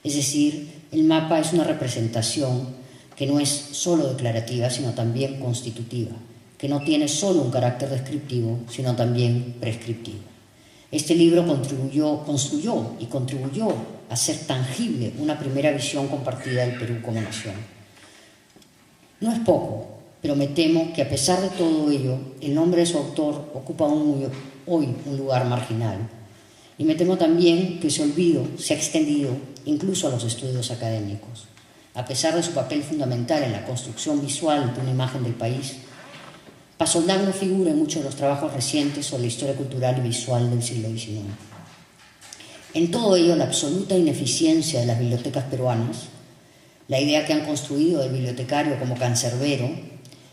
Es decir, el mapa es una representación que no es solo declarativa, sino también constitutiva, que no tiene solo un carácter descriptivo, sino también prescriptivo. Este libro construyó y contribuyó a hacer tangible una primera visión compartida del Perú como nación. No es poco, pero me temo que a pesar de todo ello, el nombre de su autor ocupa hoy un lugar marginal. Y me temo también que ese olvido se ha extendido incluso a los estudios académicos. A pesar de su papel fundamental en la construcción visual de una imagen del país, Pasoldán no figura en muchos de los trabajos recientes sobre la historia cultural y visual del siglo XIX. En todo ello, la absoluta ineficiencia de las bibliotecas peruanas, la idea que han construido del bibliotecario como cancerbero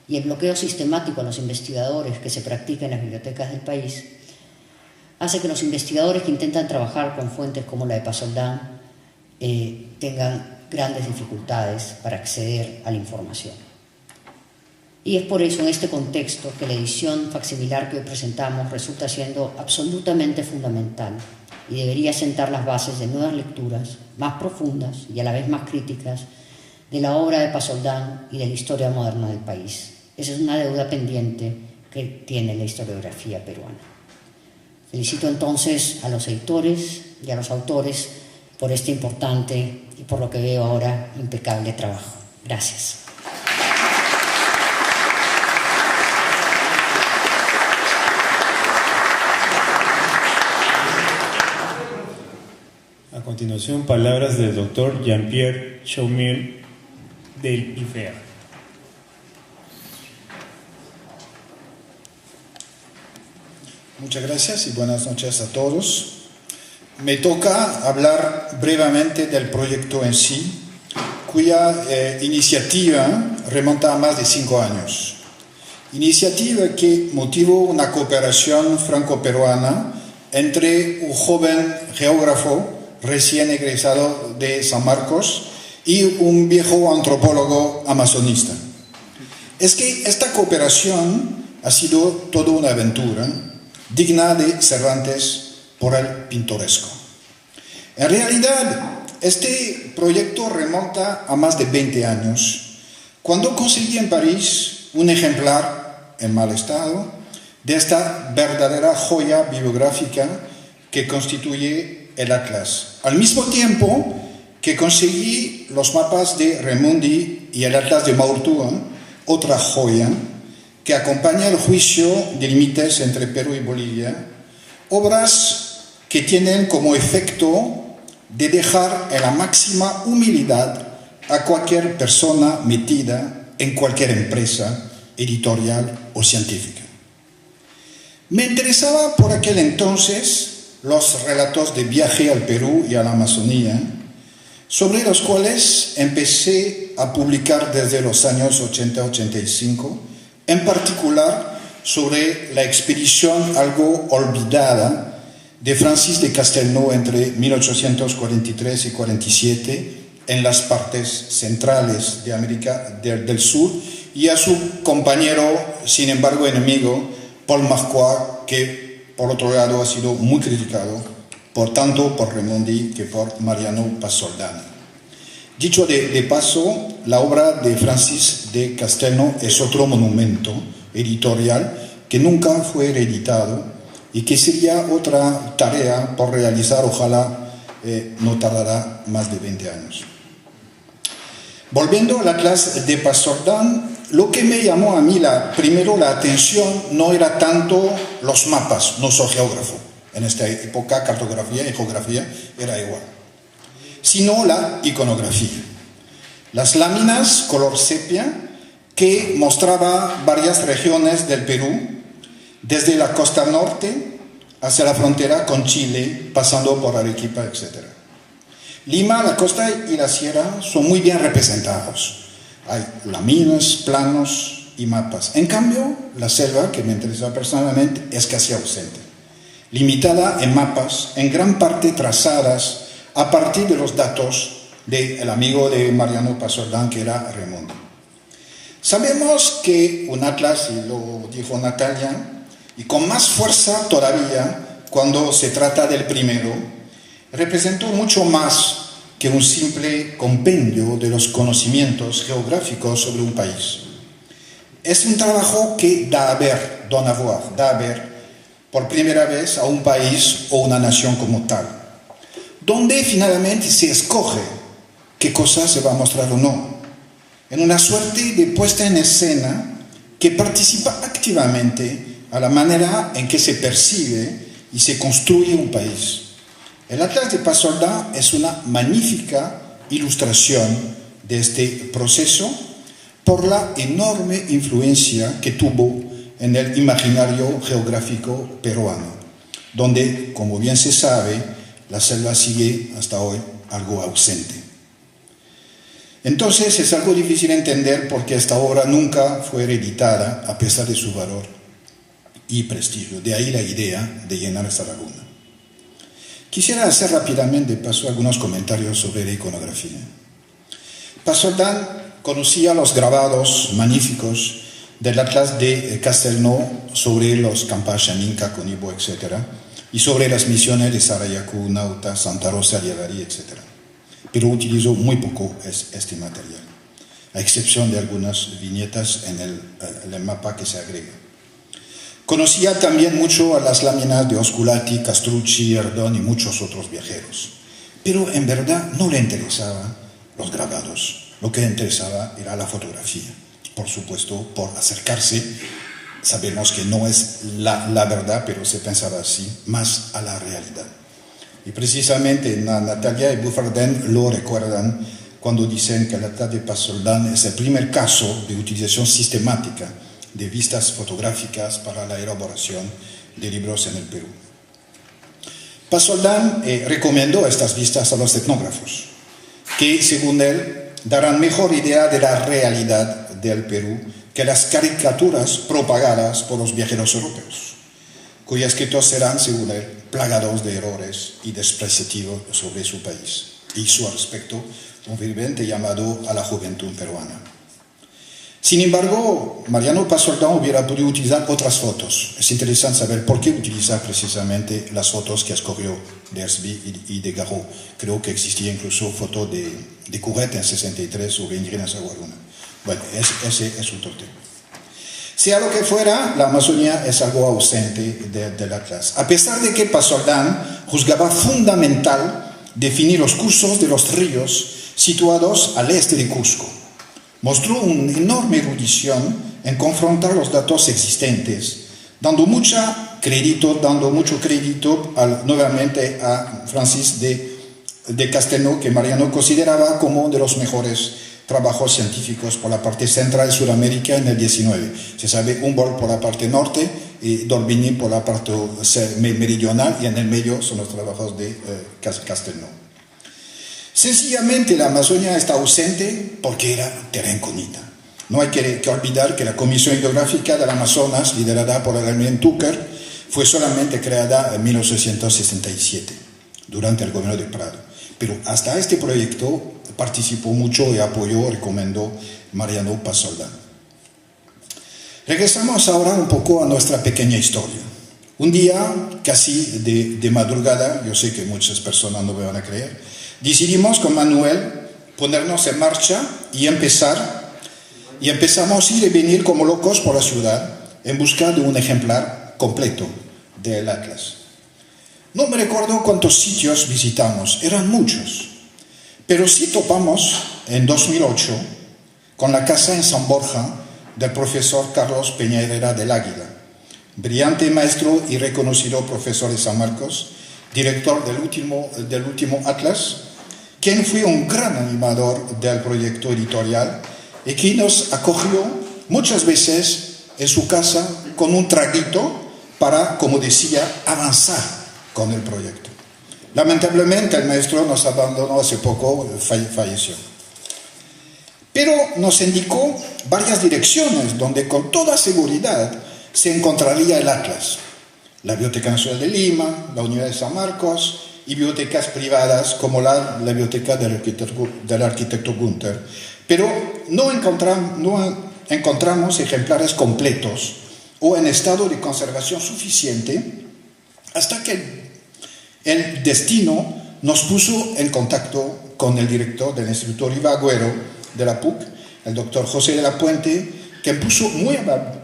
y el bloqueo sistemático a los investigadores que se practica en las bibliotecas del país, hace que los investigadores que intentan trabajar con fuentes como la de Pasoldán tengan grandes dificultades para acceder a la información. Y es por eso, en este contexto, que la edición facsimilar que hoy presentamos resulta siendo absolutamente fundamental y debería sentar las bases de nuevas lecturas más profundas y a la vez más críticas de la obra de Pasoldán y de la historia moderna del país. Esa es una deuda pendiente que tiene la historiografía peruana. Felicito entonces a los editores y a los autores por este importante y, por lo que veo ahora, impecable trabajo. Gracias. continuación, palabras del doctor Jean-Pierre Chaumil del IFEA. Muchas gracias y buenas noches a todos. Me toca hablar brevemente del proyecto en sí, cuya iniciativa remonta a más de 5 años. Iniciativa que motivó una cooperación franco-peruana entre un joven geógrafo recién egresado de San Marcos y un viejo antropólogo amazonista. Es que esta cooperación ha sido toda una aventura digna de Cervantes por el pintoresco. En realidad, este proyecto remonta a más de 20 años, cuando conseguí en París un ejemplar en mal estado de esta verdadera joya bibliográfica que constituye el Atlas. Al mismo tiempo que conseguí los mapas de Raimondi y el Atlas de Maurtúa, otra joya que acompaña el juicio de límites entre Perú y Bolivia, obras que tienen como efecto de dejar en la máxima humildad a cualquier persona metida en cualquier empresa editorial o científica. Me interesaba por aquel entonces los relatos de viaje al Perú y a la Amazonía, sobre los cuales empecé a publicar desde los años 80-85, en particular sobre la expedición algo olvidada de Francis de Castelnau entre 1843 y 47 en las partes centrales de América del Sur, y a su compañero, sin embargo enemigo, Paul Marquardt, que por otro lado ha sido muy criticado tanto por Raimondi que por Mariano Pasoldani. Dicho de paso, la obra de Francis de Castelnau es otro monumento editorial que nunca fue reeditado y que sería otra tarea por realizar, ojalá no tardará más de 20 años. Volviendo al Atlas de Pasoldani, lo que me llamó a mí primero la atención no era tanto los mapas, no soy geógrafo, en esta época cartografía y geografía era igual, sino la iconografía. Las láminas color sepia que mostraba varias regiones del Perú, desde la costa norte hacia la frontera con Chile, pasando por Arequipa, etc. Lima, la costa y la sierra son muy bien representados. Hay láminas, planos y mapas. En cambio, la selva, que me interesa personalmente, es casi ausente. Limitada en mapas, en gran parte trazadas a partir de los datos del amigo de Mariano Pasoldani, que era Raimondi. Sabemos que un atlas, y lo dijo Natalia, y con más fuerza todavía cuando se trata del primero, representó mucho más que un simple compendio de los conocimientos geográficos sobre un país. Es un trabajo que da a ver, da a ver por primera vez a un país o una nación como tal, donde finalmente se escoge qué cosa se va a mostrar o no, en una suerte de puesta en escena que participa activamente a la manera en que se percibe y se construye un país. El Atlas de Pasoldani es una magnífica ilustración de este proceso por la enorme influencia que tuvo en el imaginario geográfico peruano, donde, como bien se sabe, la selva sigue hasta hoy algo ausente. Entonces es algo difícil entender por qué esta obra nunca fue reeditada a pesar de su valor y prestigio. De ahí la idea de llenar esta laguna. Quisiera hacer rápidamente, de paso, algunos comentarios sobre la iconografía. Pasoldani conocía los grabados magníficos del Atlas de Castelnau sobre los Campashan, Caconibo, etc., y sobre las misiones de Sarayaku, Nauta, Santa Rosa, Liavari, etc. Pero utilizó muy poco este material, a excepción de algunas viñetas en el mapa que se agrega. Conocía también mucho a las láminas de Osculati, Castrucci, Erdón y muchos otros viajeros, pero en verdad no le interesaban los grabados, lo que le interesaba era la fotografía, por supuesto por acercarse, sabemos que no es la verdad, pero se pensaba así, más a la realidad. Y precisamente Natalia y Buffardin lo recuerdan cuando dicen que el Atlas de Pasoldán es el primer caso de utilización sistemática de vistas fotográficas para la elaboración de libros en el Perú. Pasoldán recomendó estas vistas a los etnógrafos, que según él darán mejor idea de la realidad del Perú que las caricaturas propagadas por los viajeros europeos, cuyos escritos serán, según él, plagados de errores y despreciativos sobre su país y su aspecto, un ferviente llamado a la juventud peruana. Sin embargo, Mariano Pasoldán hubiera podido utilizar otras fotos. Es interesante saber por qué utilizar precisamente las fotos que escogió de Hersby y de Garot. Creo que existía incluso foto de Couret en 63 sobre indígenas aguaruna. Bueno, ese es otro tema. Sea lo que fuera, la Amazonía es algo ausente del Atlas. A pesar de que Pasoldán juzgaba fundamental definir los cursos de los ríos situados al este de Cusco, mostró una enorme erudición en confrontar los datos existentes, dando mucho crédito nuevamente a Francis de Castelnau, que Mariano consideraba como uno de los mejores trabajos científicos por la parte central de Sudamérica en el 19. Se sabe Humboldt por la parte norte y d'Orbigny por la parte meridional, y en el medio son los trabajos de Castelnau. Sencillamente la Amazonia está ausente porque era terra incognita. No hay que olvidar que la Comisión Hidrográfica del Amazonas, liderada por el almirante Tucker, fue solamente creada en 1867, durante el gobierno de Prado. Pero hasta este proyecto participó mucho y apoyó, recomendó Mariano Pasoldán. Regresamos ahora un poco a nuestra pequeña historia. Un día, casi de madrugada, yo sé que muchas personas no me van a creer, decidimos con Manuel ponernos en marcha y empezamos a ir y venir como locos por la ciudad en busca de un ejemplar completo del Atlas. No me recuerdo cuántos sitios visitamos, eran muchos, pero sí topamos en 2008 con la casa en San Borja del profesor Carlos Peña Herrera del Águila, brillante maestro y reconocido profesor de San Marcos, director del último Atlas, quien fue un gran animador del proyecto editorial y que nos acogió muchas veces en su casa con un traguito para, como decía, avanzar con el proyecto. Lamentablemente el maestro nos abandonó hace poco, falleció. Pero nos indicó varias direcciones donde con toda seguridad se encontraría el Atlas. La Biblioteca Nacional de Lima, la Universidad de San Marcos y bibliotecas privadas como la biblioteca del arquitecto Günther. Pero no encontramos ejemplares completos o en estado de conservación suficiente hasta que el destino nos puso en contacto con el director del Instituto Rivagüero de la PUC, el doctor José de la Puente, que puso muy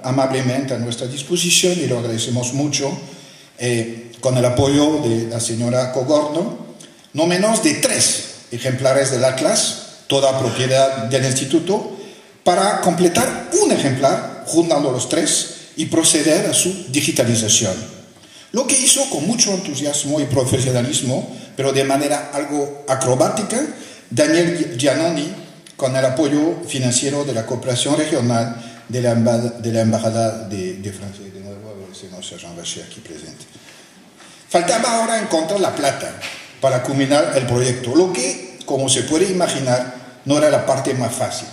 amablemente a nuestra disposición, y lo agradecemos mucho, con el apoyo de la señora Cogorno, no menos de 3 ejemplares del Atlas, toda propiedad del instituto, para completar un ejemplar, juntando los 3, y proceder a su digitalización. Lo que hizo con mucho entusiasmo y profesionalismo, pero de manera algo acrobática, Daniel Giannoni, con el apoyo financiero de la cooperación regional de la Embajada de Francia. De nuevo, agradecemos a Jean Vacher aquí presente. Faltaba ahora encontrar la plata para culminar el proyecto, lo que, como se puede imaginar, no era la parte más fácil.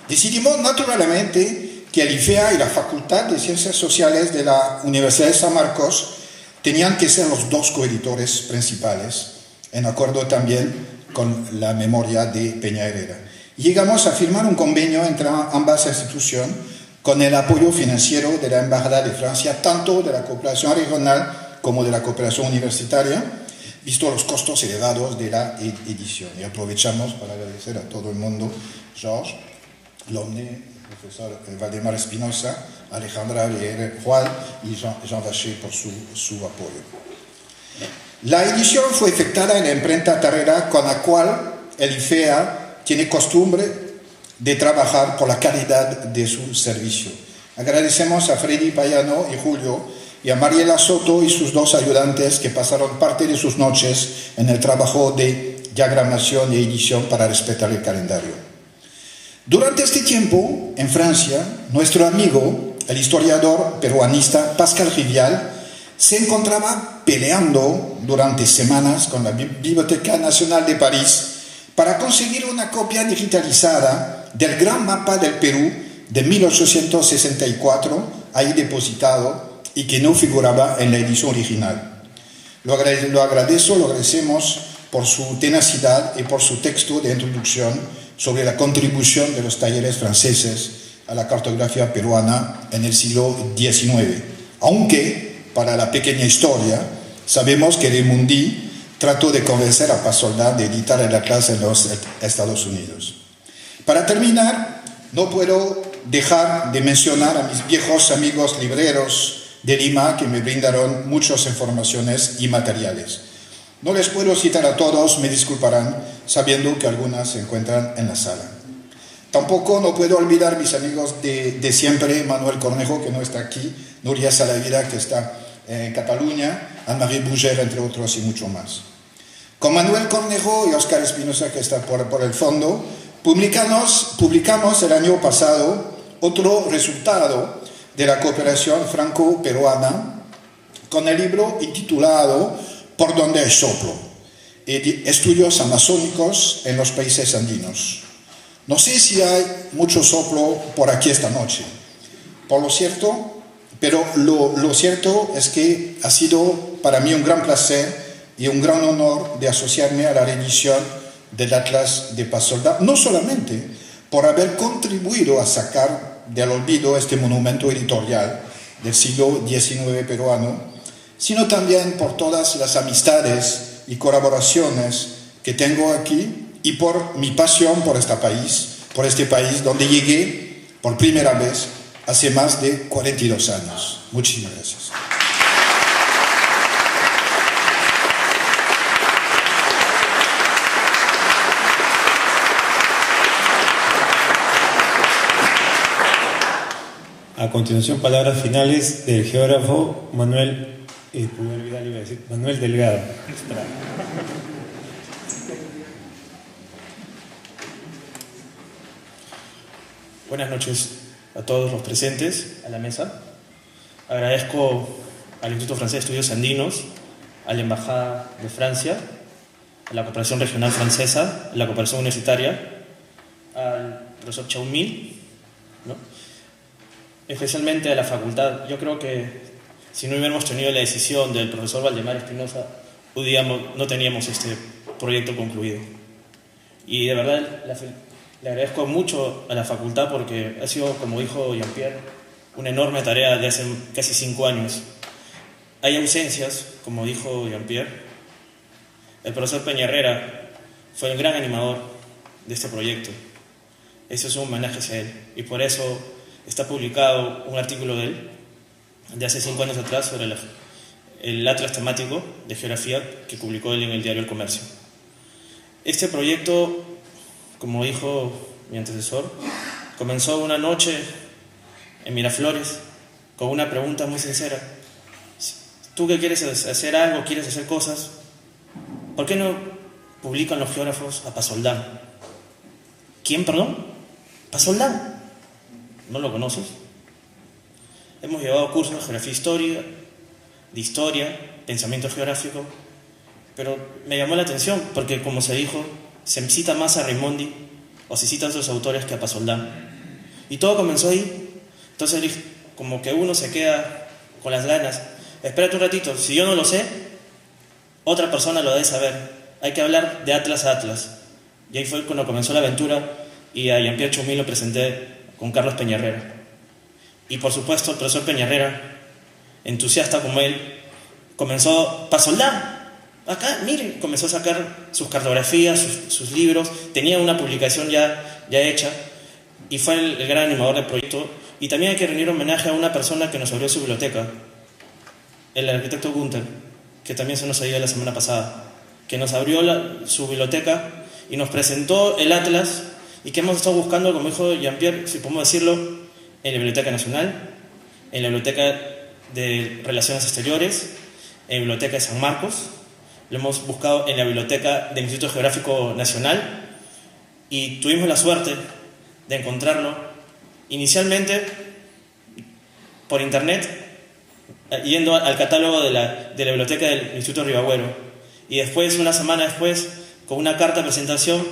Decidimos naturalmente que el IFEA y la Facultad de Ciencias Sociales de la Universidad de San Marcos tenían que ser los 2 coeditores principales, en acuerdo también con la memoria de Peña Herrera. Y llegamos a firmar un convenio entre ambas instituciones con el apoyo financiero de la Embajada de Francia, tanto de la cooperación regional como de la cooperación universitaria, visto los costos elevados de la edición. Y aprovechamos para agradecer a todo el mundo, Georges, Lomne, profesor Valdemar Espinosa, Alejandra Juan y Jean Vacher por su apoyo. La edición fue efectuada en la imprenta Tarrera, con la cual el IFEA tiene costumbre de trabajar por la calidad de su servicio. Agradecemos a Freddy Payano y Julio y a Mariela Soto y sus dos ayudantes que pasaron parte de sus noches en el trabajo de diagramación y edición para respetar el calendario. Durante este tiempo, en Francia, nuestro amigo, el historiador peruanista Pascal Rivial, se encontraba peleando durante semanas con la Biblioteca Nacional de París para conseguir una copia digitalizada del gran mapa del Perú de 1864, ahí depositado y que no figuraba en la edición original. Lo agradecemos por su tenacidad y por su texto de introducción sobre la contribución de los talleres franceses a la cartografía peruana en el siglo XIX. Aunque, para la pequeña historia, sabemos que Raimundi trató de convencer a Paz Soldán de editar el atlas en los Estados Unidos. Para terminar, no puedo dejar de mencionar a mis viejos amigos libreros de Lima que me brindaron muchas informaciones y materiales. No les puedo citar a todos, me disculparán, sabiendo que algunas se encuentran en la sala. Tampoco no puedo olvidar mis amigos de siempre, Manuel Cornejo, que no está aquí, Nuria Salavida, que está en Cataluña, Anne-Marie Bouger, entre otros, y mucho más. Con Manuel Cornejo y Óscar Espinosa, que está por el fondo, publicamos el año pasado otro resultado de la cooperación franco-peruana con el libro intitulado Por donde hay soplo, estudios amazónicos en los países andinos. No sé si hay mucho soplo por aquí esta noche, pero lo cierto es que ha sido para mí un gran placer y un gran honor de asociarme a la reedición del Atlas de Paz Soldán, no solamente por haber contribuido a sacar del olvido este monumento editorial del siglo XIX peruano, sino también por todas las amistades y colaboraciones que tengo aquí y por mi pasión por este país donde llegué por primera vez hace más de 42 años. Muchísimas gracias. A continuación, palabras finales del geógrafo Manuel Delgado. Buenas noches a todos los presentes a la mesa. Agradezco al Instituto Francés de Estudios Andinos, a la Embajada de Francia, a la Cooperación Regional Francesa, a la Cooperación Universitaria, al profesor Chaumil, ¿no? Especialmente a la facultad. Yo creo que si no hubiéramos tenido la decisión del profesor Valdemar Espinosa, no teníamos este proyecto concluido. Y de verdad le agradezco mucho a la facultad porque ha sido, como dijo Jean-Pierre, una enorme tarea de hace casi 5 años. Hay ausencias, como dijo Jean-Pierre. El profesor Peña Herrera fue el gran animador de este proyecto. Eso es un homenaje hacia él. Y por eso está publicado un artículo de él de hace 5 años atrás sobre el atlas temático de geografía que publicó él en el diario El Comercio. Este proyecto, como dijo mi antecesor, comenzó una noche en Miraflores con una pregunta muy sincera. Tú que quieres hacer algo, quieres hacer cosas, ¿por qué no publican los geógrafos a Paz Soldán? ¿Quién, perdón? Paz Soldán. ¿No lo conoces? Hemos llevado cursos de geografía de historia, pensamiento geográfico, pero me llamó la atención porque, como se dijo, se cita más a Raimondi o se cita a otros autores que a Paz Soldán. Y todo comenzó ahí. Entonces, como que uno se queda con las ganas. Espérate un ratito, si yo no lo sé, otra persona lo debe saber. Hay que hablar de atlas a atlas. Y ahí fue cuando comenzó la aventura y a Jean-Pierre Chaumil lo presenté con Carlos Peña Herrera. Y por supuesto el profesor Peña Herrera, entusiasta como él, comenzó Paz Soldán. Acá, miren, comenzó a sacar sus cartografías, sus libros, tenía una publicación ya hecha y fue el gran animador del proyecto. Y también hay que rendir homenaje a una persona que nos abrió su biblioteca, el arquitecto Gunther, que también se nos ha ido la semana pasada, que nos abrió su biblioteca y nos presentó el atlas y que hemos estado buscando, como dijo Jean-Pierre, si podemos decirlo, en la Biblioteca Nacional, en la Biblioteca de Relaciones Exteriores, en la Biblioteca de San Marcos, lo hemos buscado en la Biblioteca del Instituto Geográfico Nacional y tuvimos la suerte de encontrarlo inicialmente por internet, yendo al catálogo de la Biblioteca del Instituto Ribagüero, y después, una semana después, con una carta de presentación,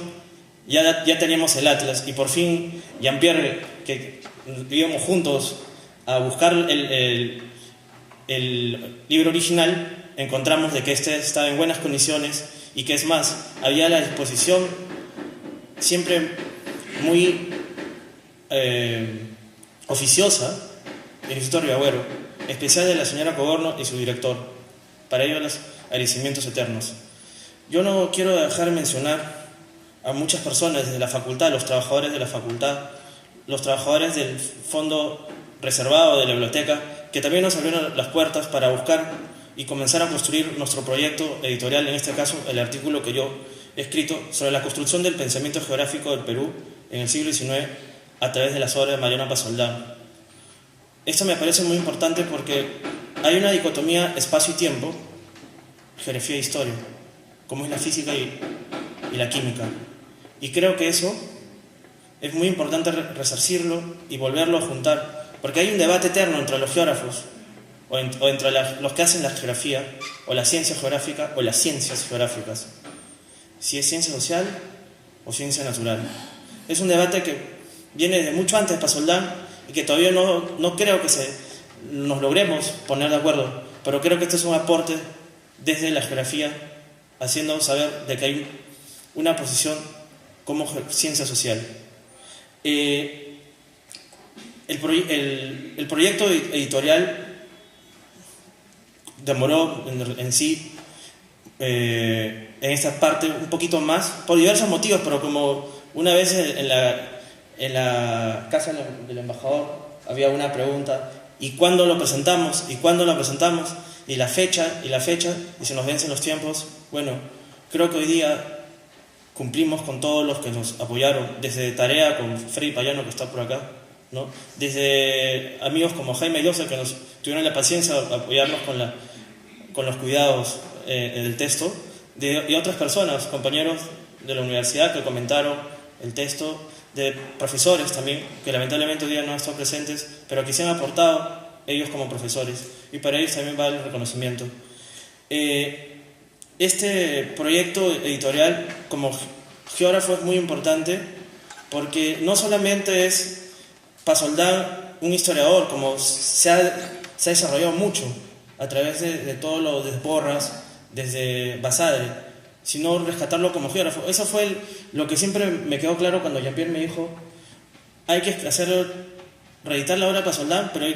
ya teníamos el atlas, y por fin Jean-Pierre, que íbamos juntos a buscar el libro original, encontramos de que este estaba en buenas condiciones y que, es más, había la disposición siempre muy oficiosa del Instituto Ribagüero, especial de la señora Coborno y su director. Para ello, los agradecimientos eternos. Yo no quiero dejar de mencionar a muchas personas de la facultad, los trabajadores de la facultad, los trabajadores del fondo reservado de la biblioteca, que también nos abrieron las puertas para buscar y comenzar a construir nuestro proyecto editorial, en este caso el artículo que yo he escrito sobre la construcción del pensamiento geográfico del Perú en el siglo XIX a través de las obras de Mariano Pasoldán. Esto me parece muy importante porque hay una dicotomía espacio y tiempo, geografía e historia, como es la física y la química. Y creo que eso es muy importante resarcirlo y volverlo a juntar, porque hay un debate eterno entre los geógrafos o entre los que hacen la geografía o la ciencia geográfica o las ciencias geográficas, si es ciencia social o ciencia natural. Es un debate que viene de mucho antes de Pasoldán y que todavía no creo que nos logremos poner de acuerdo, pero creo que este es un aporte desde la geografía, haciendo saber de que hay una posición como ciencia social. El proyecto editorial demoró en sí, en esta parte, un poquito más, por diversos motivos, pero como una vez en la casa del embajador había una pregunta: ¿y cuándo lo presentamos? ¿Y cuándo lo presentamos? Y la fecha, y se nos vencen los tiempos. Bueno, creo que hoy día cumplimos con todos los que nos apoyaron, desde Tarea con Freddy Payano, que está por acá, ¿no? Desde amigos como Jaime Llosa, que nos tuvieron la paciencia de apoyarnos con los cuidados del texto, y otras personas, compañeros de la universidad que comentaron el texto, de profesores también, que lamentablemente hoy día no han estado presentes, pero que se han aportado ellos como profesores, y para ellos también va el reconocimiento. Este proyecto editorial como geógrafo es muy importante porque no solamente es Pasoldán un historiador, como se ha desarrollado mucho a través de todo lo de Porras, desde Basadre, sino rescatarlo como geógrafo. Eso fue lo que siempre me quedó claro cuando Jean-Pierre me dijo: hay que reeditar la obra de Pasoldán, pero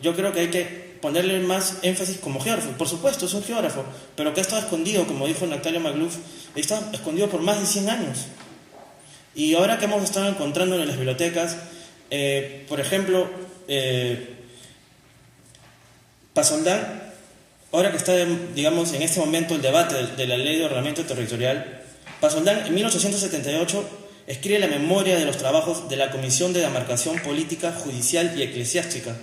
yo creo que hay que ponerle más énfasis como geógrafo. Por supuesto, es un geógrafo, pero que ha estado escondido, como dijo Natalia Magluf, está escondido por más de 100 años. Y ahora que hemos estado encontrando en las bibliotecas, por ejemplo, Pasoldán, ahora que está, digamos, en este momento el debate de la Ley de Ordenamiento Territorial, Pasoldán en 1878 escribe la memoria de los trabajos de la Comisión de Demarcación Política, Judicial y Eclesiástica,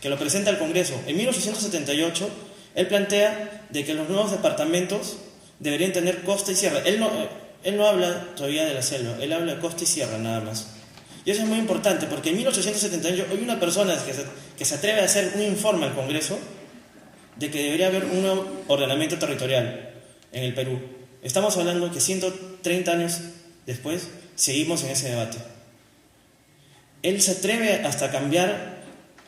que lo presenta al Congreso. En 1878, él plantea de que los nuevos departamentos deberían tener costa y sierra. Él no habla todavía de la selva, él habla de costa y sierra nada más. Y eso es muy importante, porque en 1878 hay una persona que se atreve a hacer un informe al Congreso de que debería haber un nuevo ordenamiento territorial en el Perú. Estamos hablando que 130 años después seguimos en ese debate. Él se atreve hasta a cambiar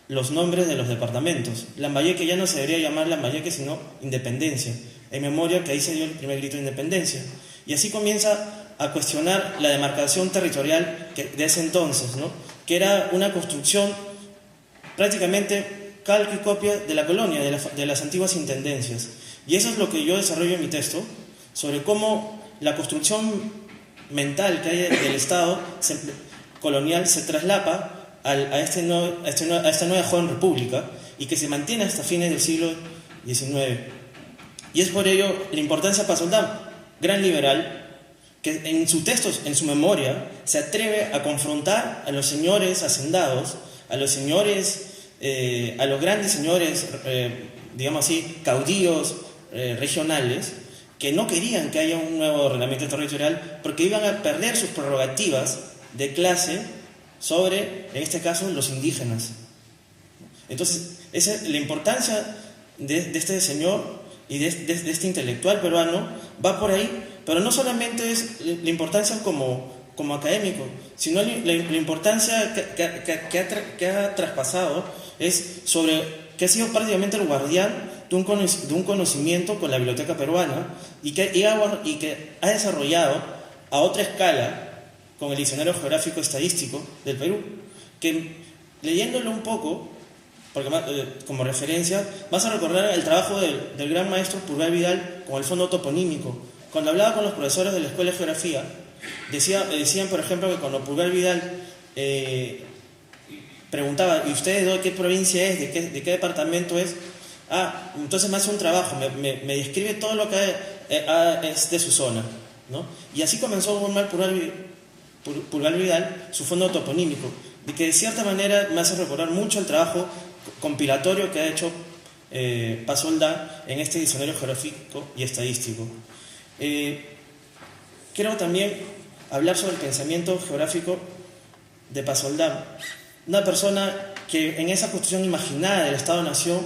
los nombres de los departamentos. Lambayeque ya no se debería llamar Lambayeque, sino Independencia, en memoria que ahí se dio el primer grito de independencia. Y así comienza a cuestionar la demarcación territorial de ese entonces, ¿no? Que era una construcción prácticamente calco y copia de la colonia, de las antiguas intendencias. Y eso es lo que yo desarrollo en mi texto, sobre cómo la construcción mental que hay del Estado colonial se traslapa a esta nueva joven república y que se mantiene hasta fines del siglo XIX. Y es por ello la importancia de Pasoldán, gran liberal, que en sus textos, en su memoria, se atreve a confrontar a los señores hacendados, a los señores a los grandes señores, digamos así, caudillos regionales, que no querían que haya un nuevo ordenamiento territorial porque iban a perder sus prerrogativas de clase sobre, en este caso, los indígenas. Entonces, esa es la importancia de este señor y de este intelectual peruano, va por ahí, pero no solamente es la importancia como académico, sino la importancia que ha traspasado es sobre que ha sido prácticamente el guardián de un conocimiento con la biblioteca peruana y que ha desarrollado a otra escala con el diccionario geográfico estadístico del Perú, que leyéndolo un poco, porque como referencia, vas a recordar el trabajo del gran maestro Purgal Vidal con el fondo toponímico. Cuando hablaba con los profesores de la Escuela de Geografía, decían, por ejemplo, que cuando Purgal Vidal preguntaba, ¿y usted de qué provincia es? ¿De qué departamento es? Entonces me hace un trabajo, me describe todo lo que es de su zona, ¿no? Y así comenzó a formar Purgal Vidal su fondo toponímico, de que de cierta manera me hace recordar mucho el trabajo compilatorio que ha hecho Paz Soldán en este diccionario geográfico y estadístico. Quiero también hablar sobre el pensamiento geográfico de Paz Soldán, una persona que en esa construcción imaginada del Estado-Nación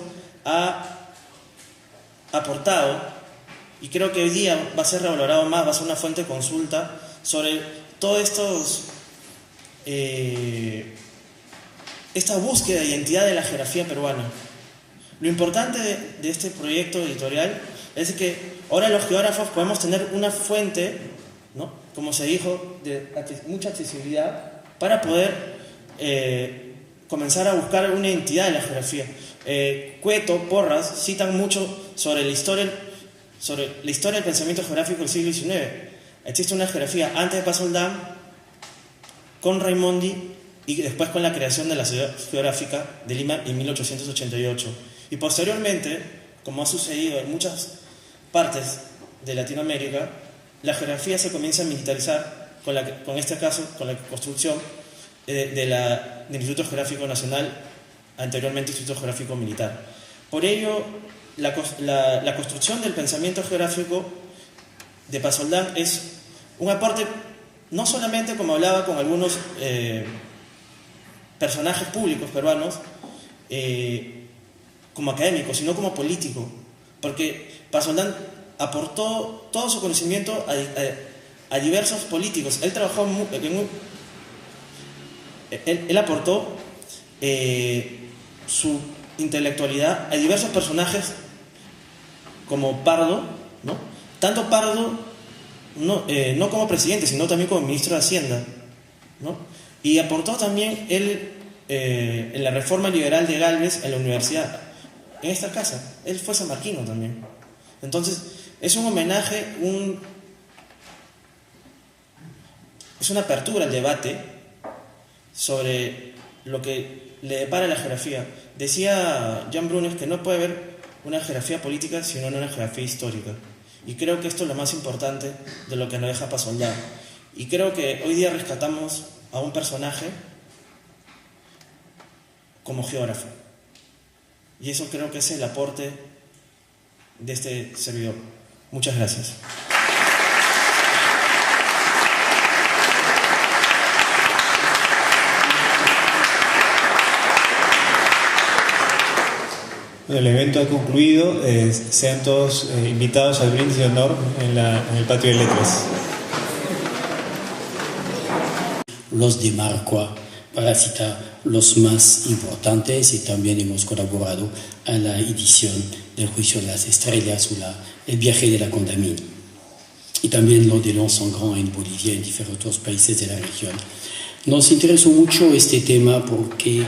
ha aportado, y creo que hoy día va a ser revalorado más, va a ser una fuente de consulta sobre todos estos esta búsqueda de identidad de la geografía peruana. Lo importante de este proyecto editorial es que ahora los geógrafos podemos tener una fuente, ¿no?, como se dijo, de mucha accesibilidad para poder comenzar a buscar una identidad de la geografía. Cueto, Porras citan mucho sobre la historia del pensamiento geográfico del siglo XIX. Existe una geografía antes de Paz Soldán, con Raimondi y después con la creación de la Ciudad Geográfica de Lima en 1888. Y posteriormente, como ha sucedido en muchas partes de Latinoamérica, la geografía se comienza a militarizar con este caso, con la construcción del Instituto Geográfico Nacional, anteriormente Instituto Geográfico Militar. Por ello, la construcción del pensamiento geográfico de Paz Soldán es un aporte, no solamente, como hablaba con algunos personajes públicos peruanos, como académico, sino como político, porque Paz Soldán aportó todo su conocimiento a diversos políticos. Él trabajó él aportó su intelectualidad a diversos personajes como Pardo, ¿no? Tanto Pardo no como presidente, sino también como ministro de Hacienda, ¿no? Y aportó también él en la reforma liberal de Gálvez en la universidad, en esta casa. Él fue sanmarquino también. Entonces, es un homenaje, es una apertura al debate sobre lo que le depara la geografía. Decía Jan Brunes que no puede haber una geografía política sino una geografía histórica. Y creo que esto es lo más importante de lo que nos deja Paz Soldán. Y creo que hoy día rescatamos a un personaje como geógrafo. Y eso creo que es el aporte de este servidor. Muchas gracias. El evento ha concluido. Sean todos invitados al brindis de honor en el patio de letras. Los de Marcua, para citar los más importantes, y también hemos colaborado a la edición del Juicio de las Estrellas o el viaje de la Condamine, y también lo de l'Anse-en-Grand en Bolivia, en diferentes países de la región. Nos interesó mucho este tema porque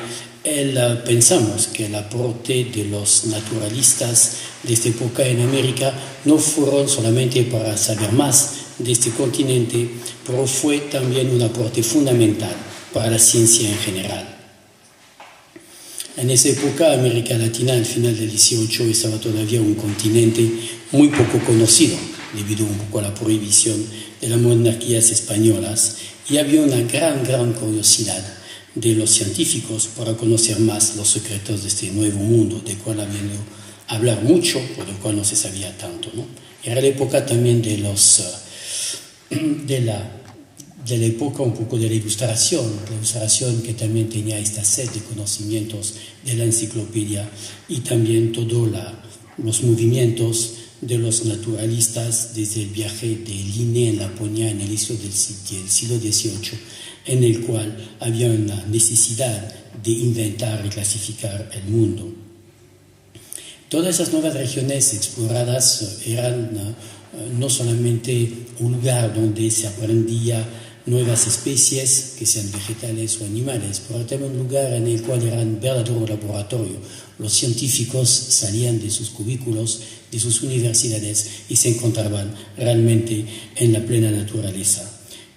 pensamos que el aporte de los naturalistas de esta época en América no fueron solamente para saber más de este continente, pero fue también un aporte fundamental para la ciencia en general. En esa época, América Latina, al final del 18, estaba todavía un continente muy poco conocido, debido un poco a la prohibición de las monarquías españolas, y había una gran curiosidad de los científicos para conocer más los secretos de este nuevo mundo, del cual habían hablar mucho, por lo cual no se sabía tanto, ¿no? Era la época también de la época un poco de la ilustración que también tenía esta sed de conocimientos de la enciclopedia, y también todos los movimientos de los naturalistas desde el viaje de Linné en Laponia en el inicio del siglo XVIII, en el cual había una necesidad de inventar y clasificar el mundo. Todas esas nuevas regiones exploradas eran no solamente un lugar donde se aprendía nuevas especies, que sean vegetales o animales, pero también un lugar en el cual era un verdadero laboratorio. Los científicos salían de sus cubículos, de sus universidades, y se encontraban realmente en la plena naturaleza.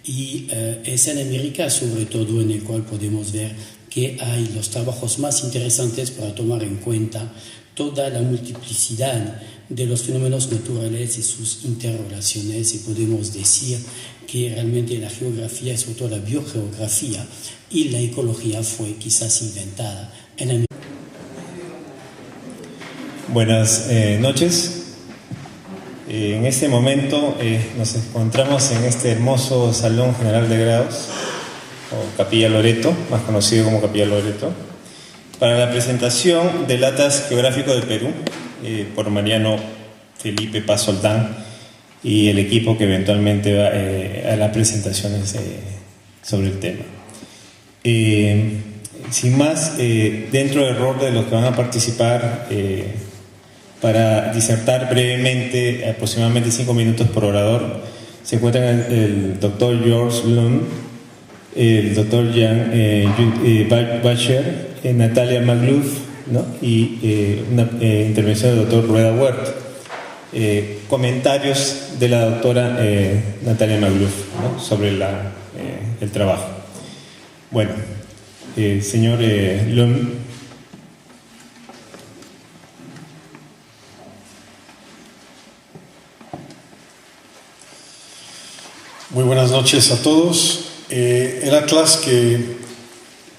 Y es en América, sobre todo, en el cual podemos ver que hay los trabajos más interesantes para tomar en cuenta toda la multiplicidad de los fenómenos naturales y sus interrelaciones, y podemos decir que realmente la geografía, y sobre todo la biogeografía y la ecología, fue quizás inventada en América. Buenas noches. En este momento nos encontramos en este hermoso Salón General de Grados, o Capilla Loreto, más conocido como Capilla Loreto, para la presentación del Atlas Geográfico del Perú por Mariano Felipe Paz Soldán y el equipo que eventualmente va a las presentaciones sobre el tema. Sin más, dentro del rol de los que van a participar, para disertar brevemente, aproximadamente 5 minutos por orador, se encuentran el doctor George Lund, el doctor Jan Bacher, Natalia Magluf, ¿no? Y una intervención del doctor Rueda Huerta. Comentarios de la doctora Natalia Magluf, ¿no? Sobre el trabajo. Bueno, señor Lund. Muy buenas noches a todos. El atlas que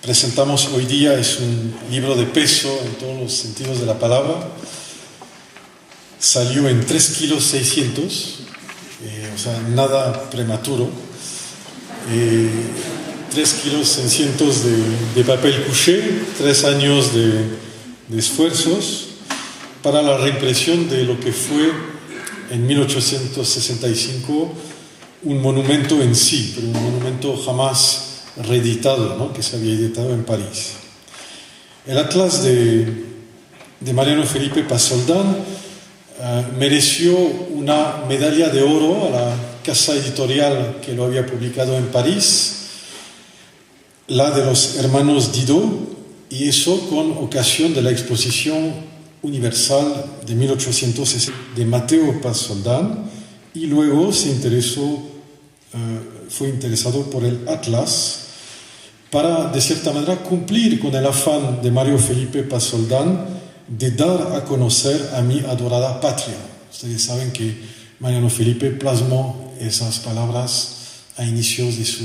presentamos hoy día es un libro de peso en todos los sentidos de la palabra. Salió en 3 kilos 600, o sea, nada prematuro. 3 kilos 600 de papel couché, 3 años de esfuerzos para la reimpresión de lo que fue en 1865 un monumento en sí, pero un monumento jamás reeditado, ¿no? Que se había editado en París. El atlas de Mariano Felipe Paz Soldán mereció una medalla de oro a la casa editorial que lo había publicado en París, la de los hermanos Didot, y eso con ocasión de la exposición universal de 1860 de Mateo Paz Soldán, y luego fue interesado por el atlas para, de cierta manera, cumplir con el afán de Mario Felipe Paz Soldán de dar a conocer a mi adorada patria. Ustedes saben que Mariano Felipe plasmó esas palabras a inicios de su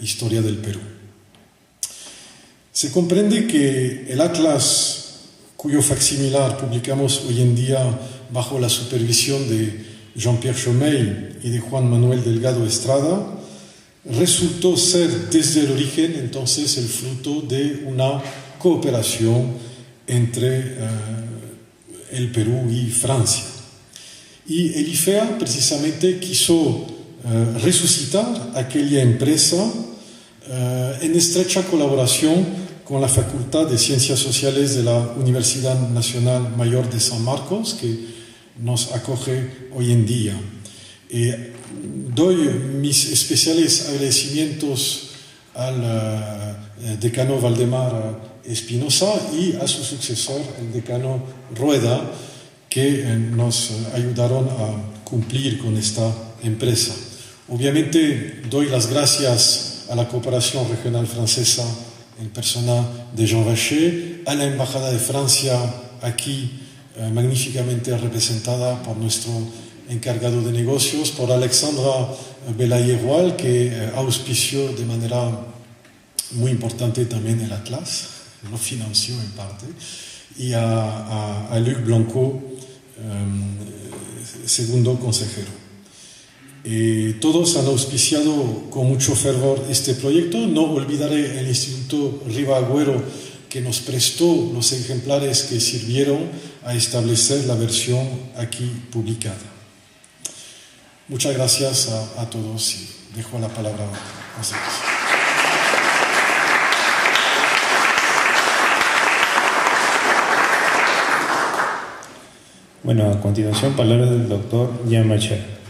historia del Perú. Se comprende que el atlas, cuyo facsimilar publicamos hoy en día bajo la supervisión de Jean-Pierre Chomey y de Juan Manuel Delgado Estrada, resultó ser desde el origen entonces el fruto de una cooperación entre el Perú y Francia. Y el IFEA precisamente quiso resucitar aquella empresa en estrecha colaboración con la Facultad de Ciencias Sociales de la Universidad Nacional Mayor de San Marcos, que nos acoge hoy en día. Doy mis especiales agradecimientos al decano Valdemar Espinosa y a su sucesor, el decano Rueda, que nos ayudaron a cumplir con esta empresa. Obviamente doy las gracias a la cooperación regional francesa en persona de Jean Vacher, a la Embajada de Francia aquí magníficamente representada por nuestro encargado de negocios, por Alexandra Belayer-Roal, que auspició de manera muy importante también el Atlas, lo financió en parte, y a Luc Blanco, segundo consejero. Todos han auspiciado con mucho fervor este proyecto. No olvidaré el Instituto Riva Agüero, que nos prestó los ejemplares que sirvieron a establecer la versión aquí publicada. Muchas gracias a todos y dejo la palabra a ustedes. Bueno, a continuación, palabras del doctor Jean Macher.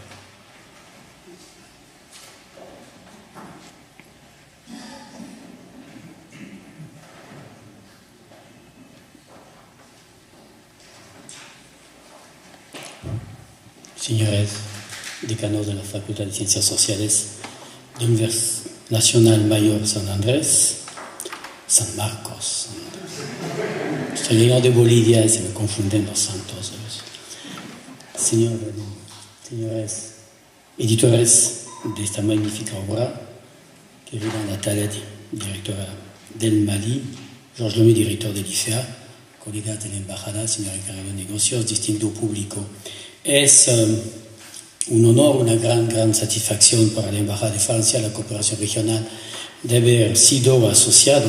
Señores decanos de la Facultad de Ciencias Sociales de la Universidad Nacional Mayor San Andrés, San Marcos. Estoy llegando de Bolivia y se me confunden los santos. Señores editores de esta magnífica obra, querida Natalia, directora del Mali, Georges Lomé, director del IFEA, colegas de la Embajada, señor encargado de negocios, distinto público. Es un honor, una gran satisfacción para la Embajada de Francia, la cooperación regional, de haber sido asociado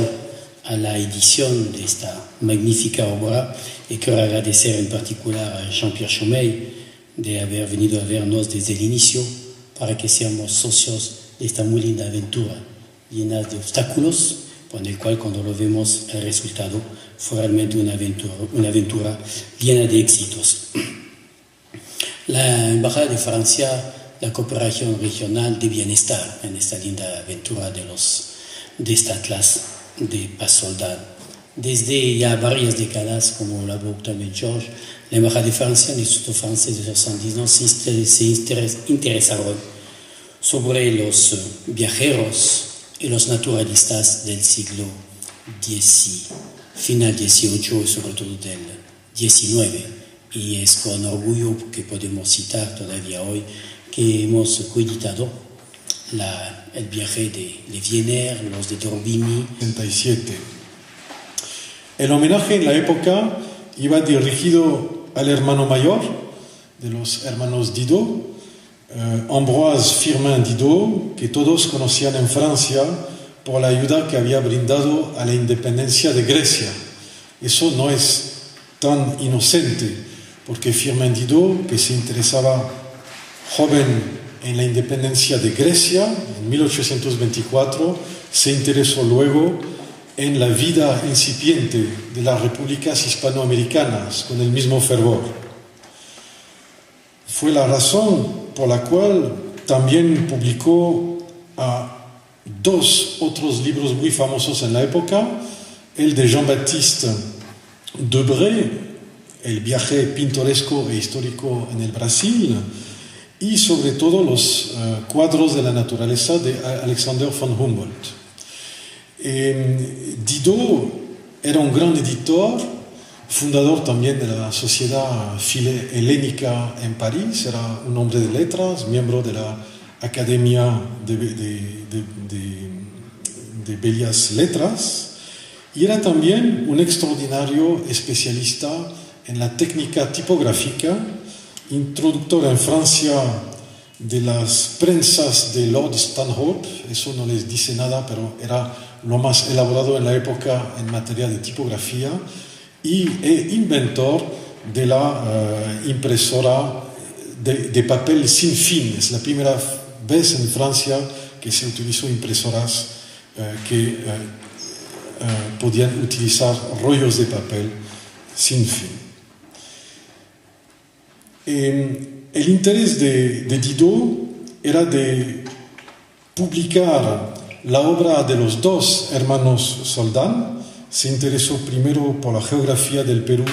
a la edición de esta magnífica obra, y quiero agradecer en particular a Jean-Pierre Chomey de haber venido a vernos desde el inicio para que seamos socios de esta muy linda aventura, llena de obstáculos, con el cual cuando lo vemos el resultado fue realmente una aventura llena de éxitos. La Embajada de Francia, la cooperación regional debían estar en esta linda aventura de esta clase de paz soldado. Desde ya varias décadas, como lo habló también Georges, la Embajada de Francia, el Instituto Francés de los Andinos se interesaron sobre los viajeros y los naturalistas del siglo final XVIII y sobre todo del XIX. Y es con orgullo que podemos citar todavía hoy que hemos coeditado el viaje de Wiener, los de D'Orbigny. 67. El homenaje en la época iba dirigido al hermano mayor de los hermanos Didot, Ambroise Firmin Didot, que todos conocían en Francia por la ayuda que había brindado a la independencia de Grecia. Eso no es tan inocente, porque Firmin Didot, que se interesaba joven en la independencia de Grecia, en 1824, se interesó luego en la vida incipiente de las repúblicas hispanoamericanas con el mismo fervor. Fue la razón por la cual también publicó dos otros libros muy famosos en la época, el de Jean-Baptiste Debré, el viaje pintoresco e histórico en el Brasil, y sobre todo los cuadros de la naturaleza de Alexander von Humboldt. Didot era un gran editor, fundador también de la Sociedad Helénica en París, era un hombre de letras, miembro de la Academia de Bellas Letras, y era también un extraordinario especialista en la técnica tipográfica, introductor en Francia de las prensas de Lord Stanhope. Eso no les dice nada, pero era lo más elaborado en la época en materia de tipografía, y inventor de la impresora de papel sin fin. Es la primera vez en Francia que se utilizó impresoras que podían utilizar rollos de papel sin fin. El interés de Didot era de publicar la obra de los dos hermanos Soldán. Se interesó primero por la geografía del Perú